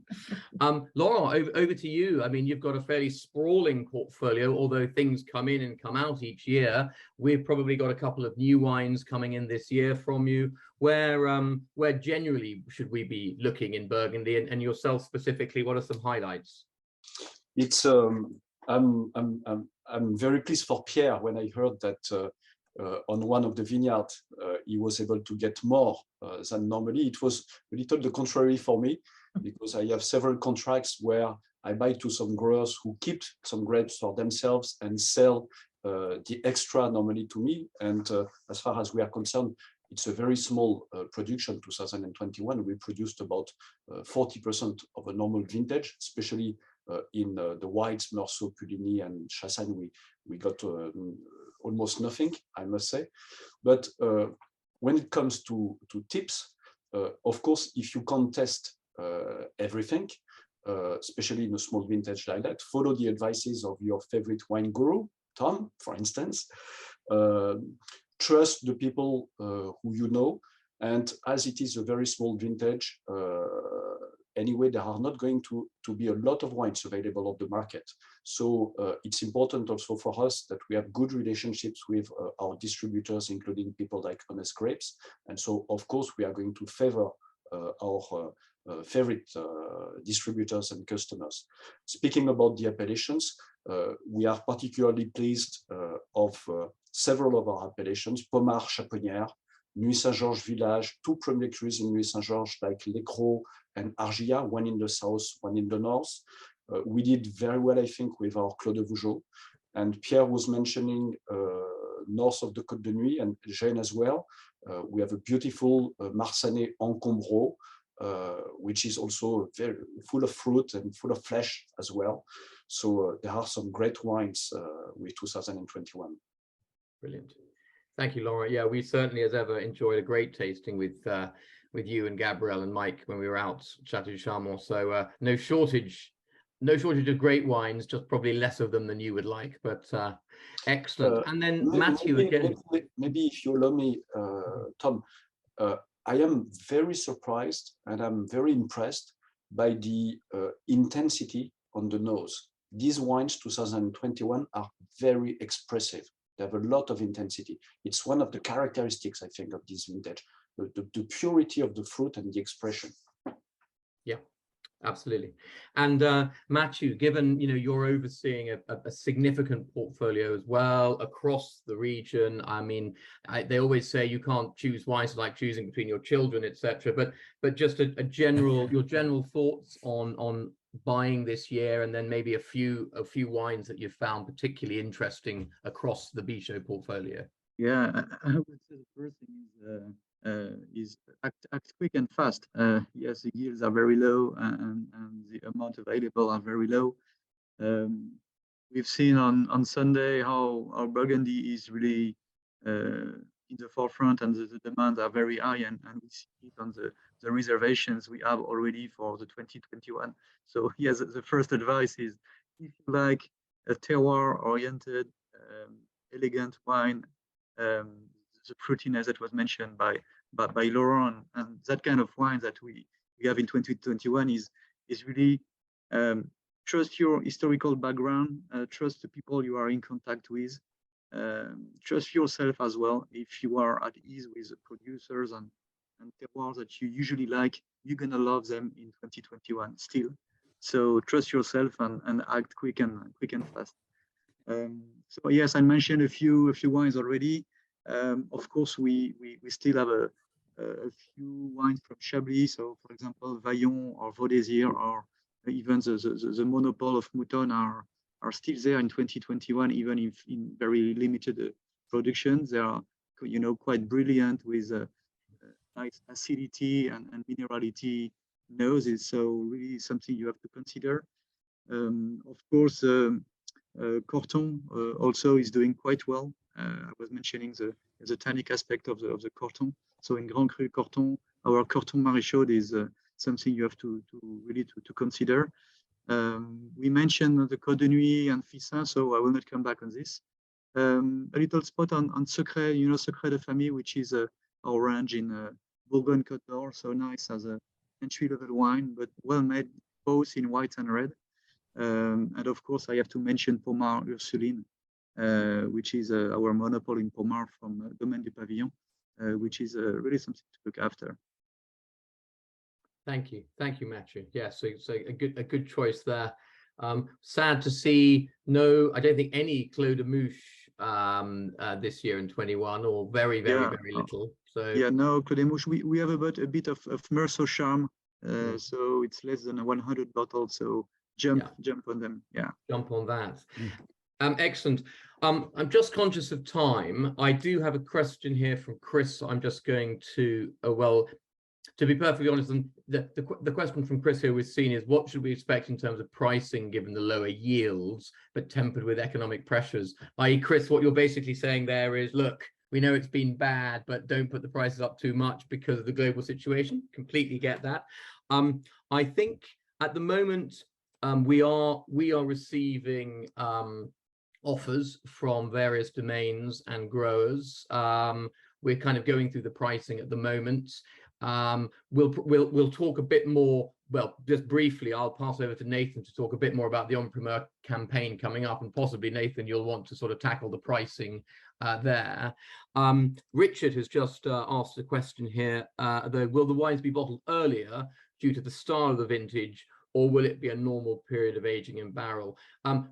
Laurent, over to you. I mean, you've got a fairly sprawling portfolio, although things come in and come out each year. We've probably got a couple of new wines coming in this year from you. Where generally should we be looking in Burgundy, and yourself specifically, what are some highlights? It's I'm very pleased for Pierre when I heard that on one of the vineyards he was able to get more than normally. It was a little the contrary for me, because I have several contracts where I buy to some growers who keep some grapes for themselves and sell the extra normally to me. And as far as we are concerned, it's a very small production. 2021, we produced about 40% of a normal vintage, especially in the whites, Meursault, Puligny, and Chassagne. We got almost nothing, I must say. But when it comes to tips, of course, if you can't test everything, especially in a small vintage like that, follow the advices of your favorite wine guru, Tom, for instance. trust the people who you know, and as it is a very small vintage, anyway, there are not going to be a lot of wines available on the market. So it's important also for us that we have good relationships with our distributors, including people like Honest Grapes. And so, of course, we are going to favor our favorite distributors and customers. Speaking about the appellations, we are particularly pleased of several of our appellations: Pommard Chaponière, Nuit Saint-Georges Village, 2 premier crus in Nuit Saint-Georges like L'Écros and Argia, one in the south, one in the north. We did very well, I think, with our Clos de Vougeot. And Pierre was mentioning north of the Côte de Nuit, and Jane as well. We have a beautiful Marsanais Encombreau, which is also very full of fruit and full of flesh as well. So there are some great wines with 2021. Brilliant. Thank you, Laurent. Yeah, we certainly, as ever, enjoyed a great tasting with you and Gabrielle and Mike when we were out Château du Charmont. So no shortage of great wines, just probably less of them than you would like, but excellent. And then Matthieu again. Maybe if you allow me, Tom, I am very surprised and I'm very impressed by the intensity on the nose. These wines 2021 are very expressive. They have a lot of intensity. It's one of the characteristics, I think, of this vintage, the purity of the fruit and the expression. Yeah, absolutely. And Matthieu, given you're overseeing a significant portfolio as well across the region, I mean, they always say you can't choose wines like choosing between your children, etc. But just your general thoughts on buying this year, and then maybe a few wines that you've found particularly interesting across the Bijot portfolio. Yeah, I would say the first thing is act quick and fast. Yes, the yields are very low, and the amount available are very low. We've seen on Sunday how our Burgundy is really in the forefront, and the demands are very high, and we see it on the reservations we have already for the 2021. So yes, the first advice is, if you like a terroir-oriented, elegant wine, the fruitiness that was mentioned by Laurent, and that kind of wine that we have in 2021 is really trust your historical background, trust the people you are in contact with, trust yourself as well. If you are at ease with the producers and terroirs that you usually like, you're gonna love them in 2021 still. So trust yourself and act quick and fast. So yes, I mentioned a few wines already. Of course, we still have a few wines from Chablis. So for example, Vaillon or Vaudésir, or even the Monopole of Mouton are still there in 2021, even if in very limited production. They are, quite brilliant with nice acidity and minerality noses. So really something you have to consider. Of course, Corton also is doing quite well. I was mentioning the tannic aspect of the Corton. So in Grand Cru Corton, our Corton Marichaux is something you have to really consider. We mentioned the Côte de Nuit and Fissin, so I will not come back on this. A little spot on Secret, Secret de Famille, which is our range in Bourgogne Côte d'Or, so nice as a entry-level wine, but well made both in white and red. And of course, I have to mention Pommard Ursuline, which is our monopoly in Pommard from Domaine du Pavillon, which is really something to look after. Thank you, Matthieu. Yeah, so a good choice there. Sad to see I don't think any Clos de Mouche this year in 21, or very little. So yeah, no Clos de Mouche. We have about a bit of Meursault Charme, so it's less than 100 bottles. So jump on them. Yeah, jump on that. Excellent. I'm just conscious of time. I do have a question here from Chris. I'm just going to to be perfectly honest, and the question from Chris here we've seen is, what should we expect in terms of pricing given the lower yields but tempered with economic pressures? I.e., Chris, what you're basically saying there is, look, we know it's been bad, but don't put the prices up too much because of the global situation. Completely get that. I think at the moment we are receiving offers from various domains and growers. We're kind of going through the pricing at the moment. We'll talk a bit more. Well, just briefly, I'll pass over to Nathan to talk a bit more about the En Primeur campaign coming up, and possibly, Nathan, you'll want to sort of tackle the pricing there. Richard has just asked a question here, will the wines be bottled earlier due to the style of the vintage, or will it be a normal period of aging in barrel?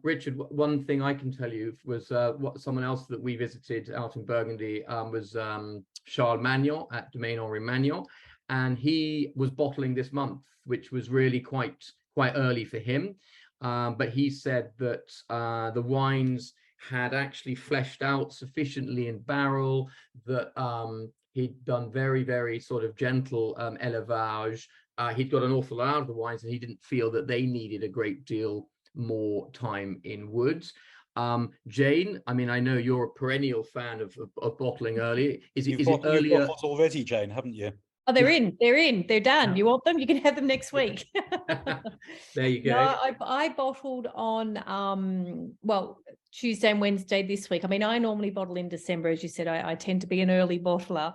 Richard, one thing I can tell you was what someone else that we visited out in Burgundy was Charles Mangenot at Domaine Henri Mangenot, and he was bottling this month, which was really quite early for him. But he said that the wines had actually fleshed out sufficiently in barrel, that he'd done very, very sort of gentle élevage. He'd got an awful lot out of the wines, and he didn't feel that they needed a great deal more time in woods. Jane, I mean, I know you're a perennial fan of bottling early. Is it earlier? You've bottled already, Jane, haven't you? Oh, they're done. You want them? You can have them next week. There you go. No, I bottled on well, Tuesday and Wednesday this week. I mean, I normally bottle in December, as you said. I tend to be an early bottler.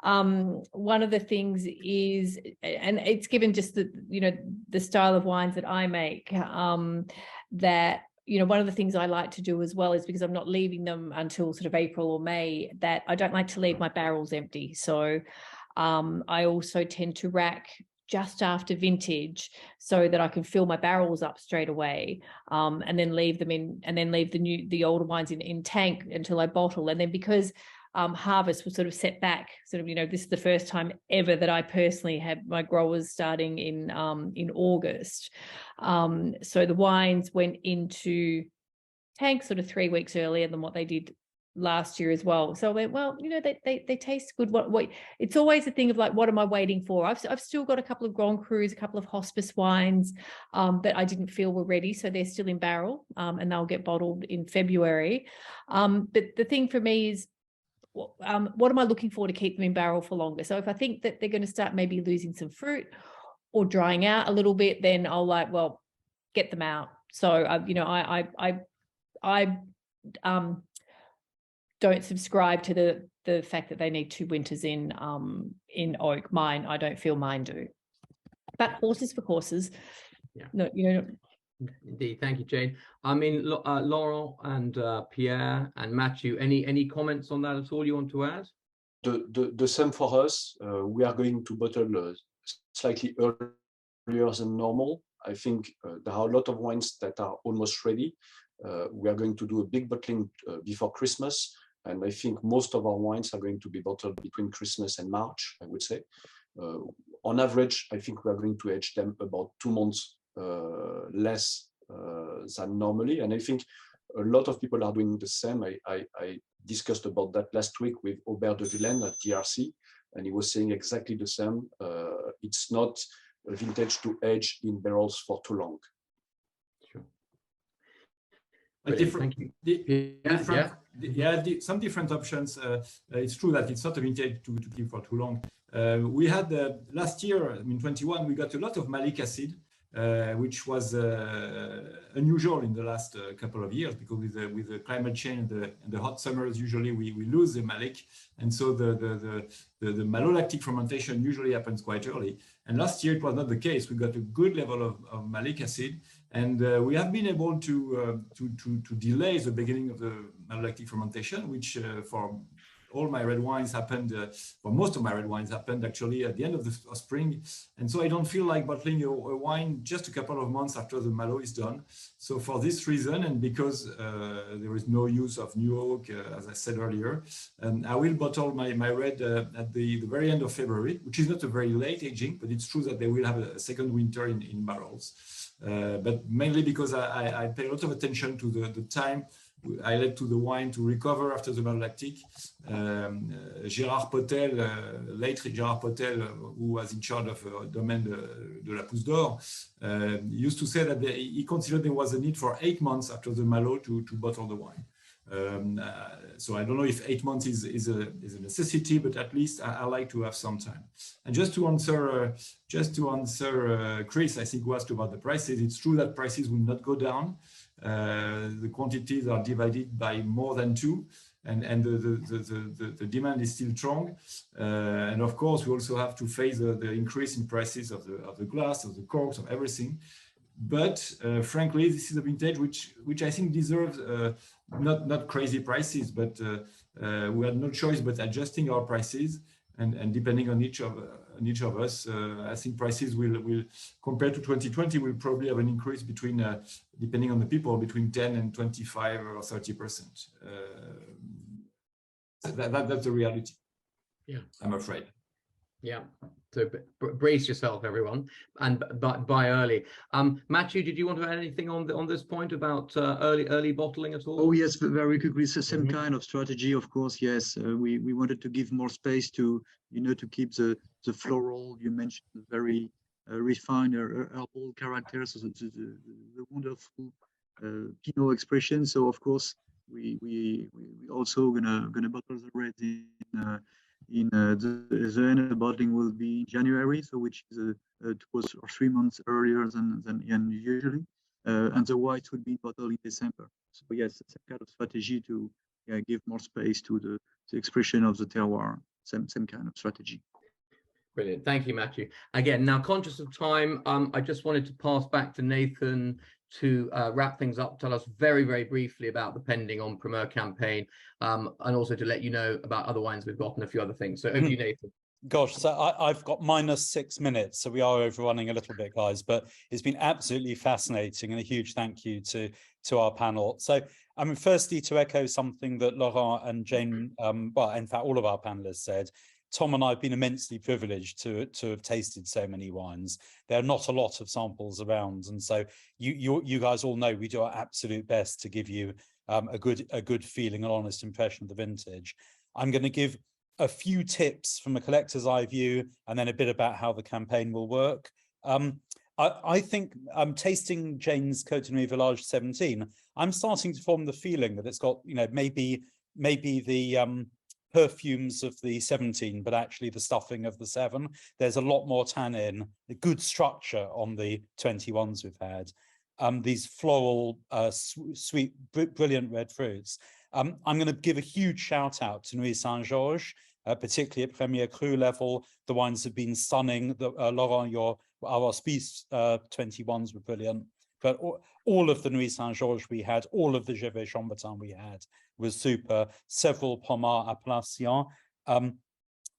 One of the things is, and it's given just the style of wines that I make, that one of the things I like to do as well is, because I'm not leaving them until sort of April or May, that I don't like to leave my barrels empty. So I also tend to rack just after vintage so that I can fill my barrels up straight away, and then leave them in, and then leave the older wines in tank until I bottle. And then because harvest was sort of set back, this is the first time ever that I personally had my growers starting in August. So the wines went into tank sort of 3 weeks earlier than what they did last year as well. So I went, well, they taste good. What it's always a thing of like, what am I waiting for? I've still got a couple of Grand Crus, a couple of hospice wines that I didn't feel were ready, so they're still in barrel, and they'll get bottled in February. But the thing for me is, what am I looking for to keep them in barrel for longer? So if I think that they're going to start maybe losing some fruit or drying out a little bit, then I'll get them out. So I don't subscribe to the fact that they need 2 winters in oak. I don't feel mine do. But horses for courses. Yeah. No, Indeed, thank you, Jane. I mean, Laurent and Pierre and Matthieu, any comments on that at all you want to add? The same for us. We are going to bottle slightly earlier than normal. I think there are a lot of wines that are almost ready. We are going to do a big bottling before Christmas, and I think most of our wines are going to be bottled between Christmas and March, I would say. On average, I think we are going to age them about 2 months less than normally, and I think a lot of people are doing the same. I discussed about that last week with Aubert de Villaine at DRC, and he was saying exactly the same. It's not a vintage to age in barrels for too long. Sure. Thank you. Some different options. It's true that it's not a vintage to keep for too long. We had last year, in 21, we got a lot of malic acid, which was unusual in the last couple of years, because with the climate change and the hot summers, usually we lose the malic, and so the malolactic fermentation usually happens quite early. And last year it was not the case. We got a good level of malic acid, and we have been able to delay the beginning of the malolactic fermentation, which for all my red wines happened, for most of my red wines happened actually at the end of the spring. And so I don't feel like bottling a wine just a couple of months after the malo is done. So for this reason, and because there is no use of new oak, as I said earlier, I will bottle my red at the very end of February, which is not a very late aging, but it's true that they will have a second winter in barrels. But mainly because I pay a lot of attention to the time I let to the wine to recover after the malolactic. Gérard Potel, late Gérard Potel, who was in charge of Domaine de la Pousse d'Or, used to say that he considered there was a need for 8 months after the malo to bottle the wine. So I don't know if 8 months is a necessity, but at least I like to have some time. And just to answer Chris, I think, who asked about the prices. It's true that prices will not go down. The quantities are divided by more than 2, and the demand is still strong. And of course, we also have to face the increase in prices of the glass, of the corks, of everything. But frankly, this is a vintage which I think deserves not crazy prices, but we had no choice but adjusting our prices, and depending on each of us, I think prices will compared to 2020 will probably have an increase between depending on the people between 10 and 25 or 30%. That's the reality. Yeah, I'm afraid. Yeah. So brace yourself, everyone, and buy early. Matthieu, did you want to add anything on this point about early bottling at all? Oh yes, very quickly. It's the same kind of strategy, of course. Yes, we wanted to give more space to to keep the floral. You mentioned very refined herbal characters, the wonderful Pinot expression. So of course we also gonna bottle the red the end of the bottling will be in January, so which is 2 or 3 months earlier than usually, and the whites will be bottled in December. So yes, it's a kind of strategy to give more space to the expression of the terroir. Same kind of strategy. Brilliant. Thank you, Matthieu. Again, now conscious of time, I just wanted to pass back to Nathan to wrap things up, tell us very, very briefly about the pending En Primeur campaign, and also to let you know about other wines we've got and a few other things. So over to you, Nathan. Gosh, so I've got -6 minutes, so we are overrunning a little bit, guys, but it's been absolutely fascinating, and a huge thank you to our panel. So I mean, firstly, to echo something that Laurent and Jane, well, in fact, all of our panelists said, Tom and I have been immensely privileged to have tasted so many wines. There are not a lot of samples around, and so you guys all know we do our absolute best to give you a good feeling, an honest impression of the vintage. I'm going to give a few tips from a collector's eye view, and then a bit about how the campaign will work. I think tasting Jane's Côte-de-Nuit Village 17, I'm starting to form the feeling that it's got, maybe the perfumes of the 17, but actually the stuffing of the 7. There's a lot more tannin, a good structure on the 21s we've had. These floral, sweet, brilliant red fruits. I'm going to give a huge shout out to Nuit Saint-Georges, particularly at Premier Cru level. The wines have been stunning. Laurent, our Spice 21s were brilliant. But all of the Nuit Saint-Georges we had, all of the Gervais Chambertin we had was super. Several Pommard Appellation.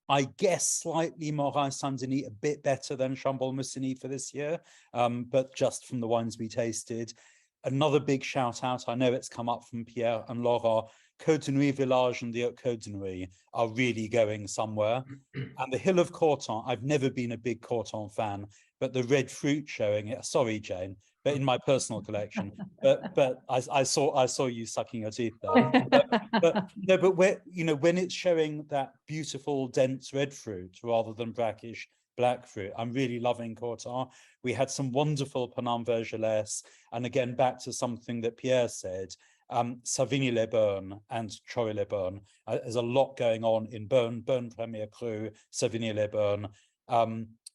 I guess slightly Morin Saint-Denis a bit better than Chambol-Musigny for this year, but just from the wines we tasted. Another big shout out, I know it's come up from Pierre and Laurent, Côte-de-Nuit Village and the Côte-de-Nuit are really going somewhere. And the Hill of Courton, I've never been a big Courton fan, but the red fruit showing it, sorry, Jane, but in my personal collection, but I saw you sucking your teeth there. but when it's showing that beautiful dense red fruit rather than brackish black fruit, I'm really loving Courtin. We had some wonderful Paname Vergelès, and again back to something that Pierre said, Savigny-les-Bains and Chory-les-Bains. There's a lot going on in Beaune Premier Cru, Savigny-les-Bains.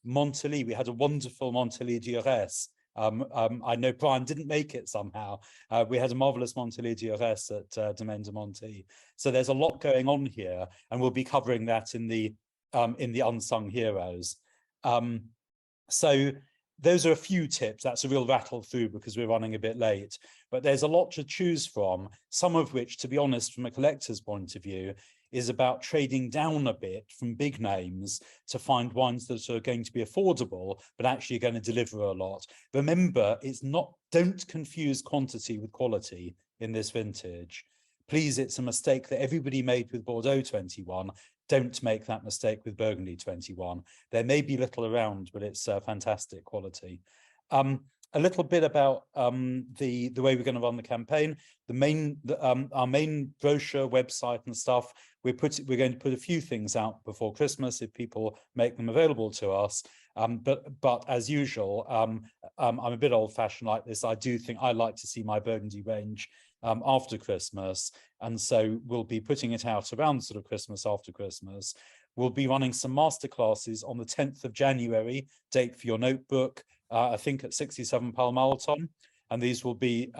Montelly, we had a wonderful Montelly d'Urès. I know Brian didn't make it somehow. We had a marvelous Montelly d'Urès at Domaine de Monty. So there's a lot going on here, and we'll be covering that in the Unsung Heroes. So those are a few tips. That's a real rattle through because we're running a bit late, but there's a lot to choose from, some of which, to be honest, from a collector's point of view, is about trading down a bit from big names to find wines that are going to be affordable, but actually going to deliver a lot. Remember, don't confuse quantity with quality in this vintage. Please, it's a mistake that everybody made with Bordeaux 21. Don't make that mistake with Burgundy 21. There may be little around, but it's fantastic quality. A little bit about the way we're going to run the campaign. Our main brochure, website and stuff, we're going to put a few things out before Christmas if people make them available to us. But as usual, I'm a bit old-fashioned like this. I do think I like to see my Burgundy range after Christmas. And so we'll be putting it out around sort of Christmas, after Christmas. We'll be running some masterclasses on the 10th of January, date for your notebook, I think at 67 Pall Mall. And these will be,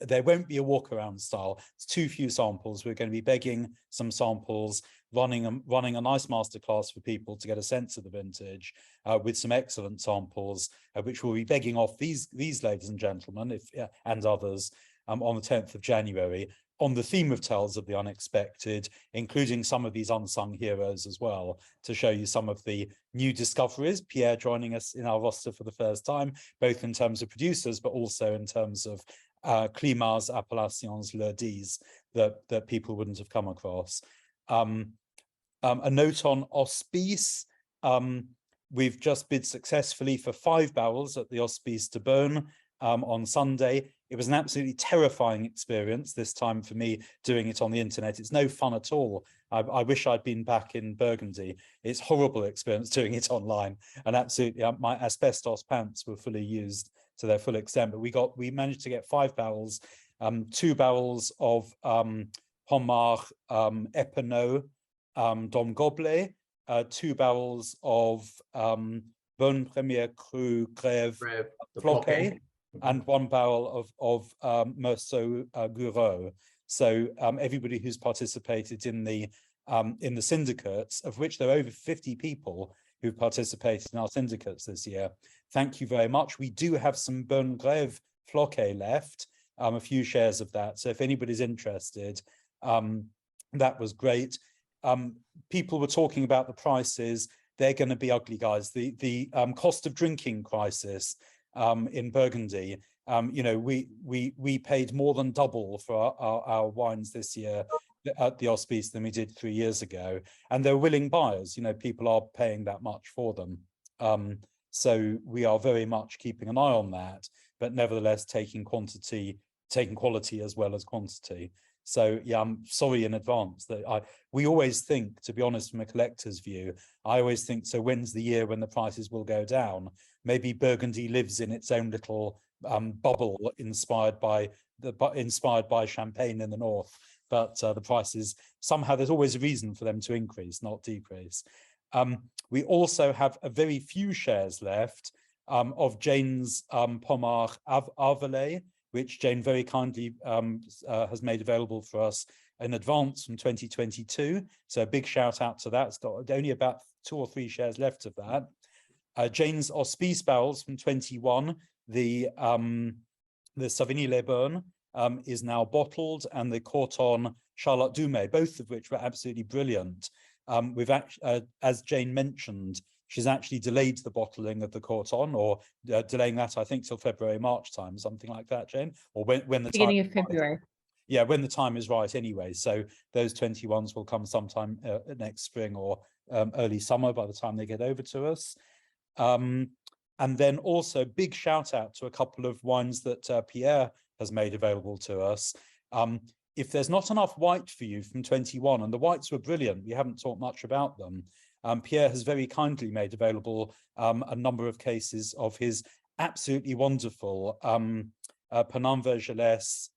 there won't be a walk around style. It's too few samples. We're going to be begging some samples, running a nice masterclass for people to get a sense of the vintage with some excellent samples, which we'll be begging off these ladies and gentlemen and others on the 10th of January on the theme of Tales of the Unexpected, including some of these unsung heroes as well, to show you some of the new discoveries. Pierre joining us in our roster for the first time, both in terms of producers, but also in terms of climats, appellations, leurs that people wouldn't have come across. A note on Hospice. We've just bid successfully for 5 barrels at the Hospice de Beaune on Sunday. It was an absolutely terrifying experience this time for me doing it on the internet. It's no fun at all. I wish I'd been back in Burgundy. It's a horrible experience doing it online, and absolutely my asbestos pants were fully used to their full extent. But we managed to get 5 barrels, 2 barrels of Homard Epinot Dom Goblet, 2 barrels of En Primeur Cru Grève Floquet, and 1 barrel of Meurgey Gouraud. So everybody who's participated in the syndicates, of which there are over 50 people who've participated in our syndicates this year, thank you very much. We do have some Bonne Grève Floquet left, a few shares of that. So if anybody's interested, that was great. People were talking about the prices. They're going to be ugly, guys. The cost of drinking crisis in Burgundy. You know, we paid more than double for our wines this year at the Hospice than we did 3 years ago, and they're willing buyers. You know, people are paying that much for them. So we are very much keeping an eye on that, but nevertheless taking quality as well as quantity. So yeah, I'm sorry in advance that we always think, to be honest, from a collector's view, I always think, so when's the year when the prices will go down? Maybe Burgundy lives in its own little bubble inspired by champagne in the north, but the prices, somehow there's always a reason for them to increase, not decrease. We also have a very few shares left of Jane's Pommard Arvelet, which Jane very kindly has made available for us in advance from 2022. So a big shout out to that. It's got only about 2 or 3 shares left of that. Jane's Hospice barrels from 21, the Savigny-les-Bains is now bottled, and the Corton Charlotte Dumais, both of which were absolutely brilliant. We've actually, as Jane mentioned, she's actually delayed the bottling of the Corton, or delaying that, I think, till February, March time, something like that, Jane, or when the beginning time of February. Yeah, when the time is right anyway. So those 21s will come sometime next spring or early summer by the time they get over to us. And then also big shout out to a couple of wines that Pierre has made available to us. If there's not enough white for you from 21, and the whites were brilliant, we haven't talked much about them, Pierre has very kindly made available a number of cases of his absolutely wonderful Penin Vergelès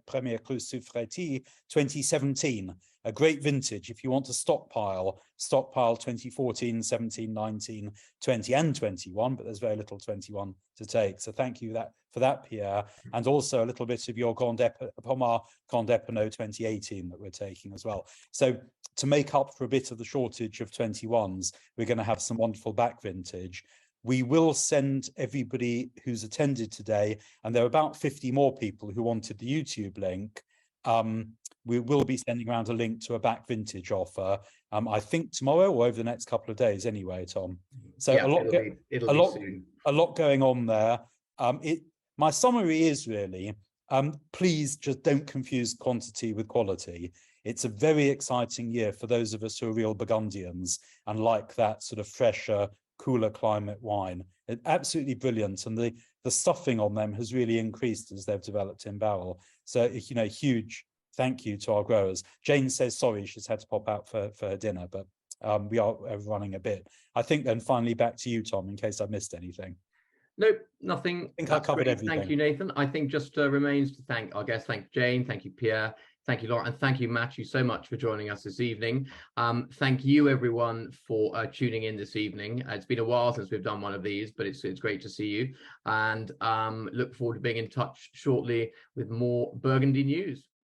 Premier Cru Souffretti 2017, a great vintage. If you want to stockpile 2014, 17, 19, 20 and 21, but there's very little 21 to take. So thank you for that, Pierre, and also a little bit of your Pommard Grand Epinot 2018 that we're taking as well. So to make up for a bit of the shortage of 21s, we're going to have some wonderful back vintage. We will send everybody who's attended today, and there are about 50 more people who wanted the YouTube link. We will be sending around a link to a back vintage offer, I think tomorrow or over the next couple of days anyway, Tom. So yeah, a lot going on there. My summary is really, please just don't confuse quantity with quality. It's a very exciting year for those of us who are real Burgundians and like that sort of fresher, cooler climate wine. It's absolutely brilliant, and the stuffing on them has really increased as they've developed in barrel. So, you know, huge thank you to our growers. Jane says sorry she's had to pop out for her dinner, but we are running a bit. I think then finally back to you, Tom, in case I missed anything. Nope, nothing. I think I covered great. everything. Thank you, Nathan. I think just remains to thank our guests. Thank Jane, thank you, Pierre, thank you, Laura, and thank you, Matthieu, so much for joining us this evening. Thank you, everyone, for tuning in this evening. It's been a while since we've done one of these, but it's great to see you. And look forward to being in touch shortly with more Burgundy news.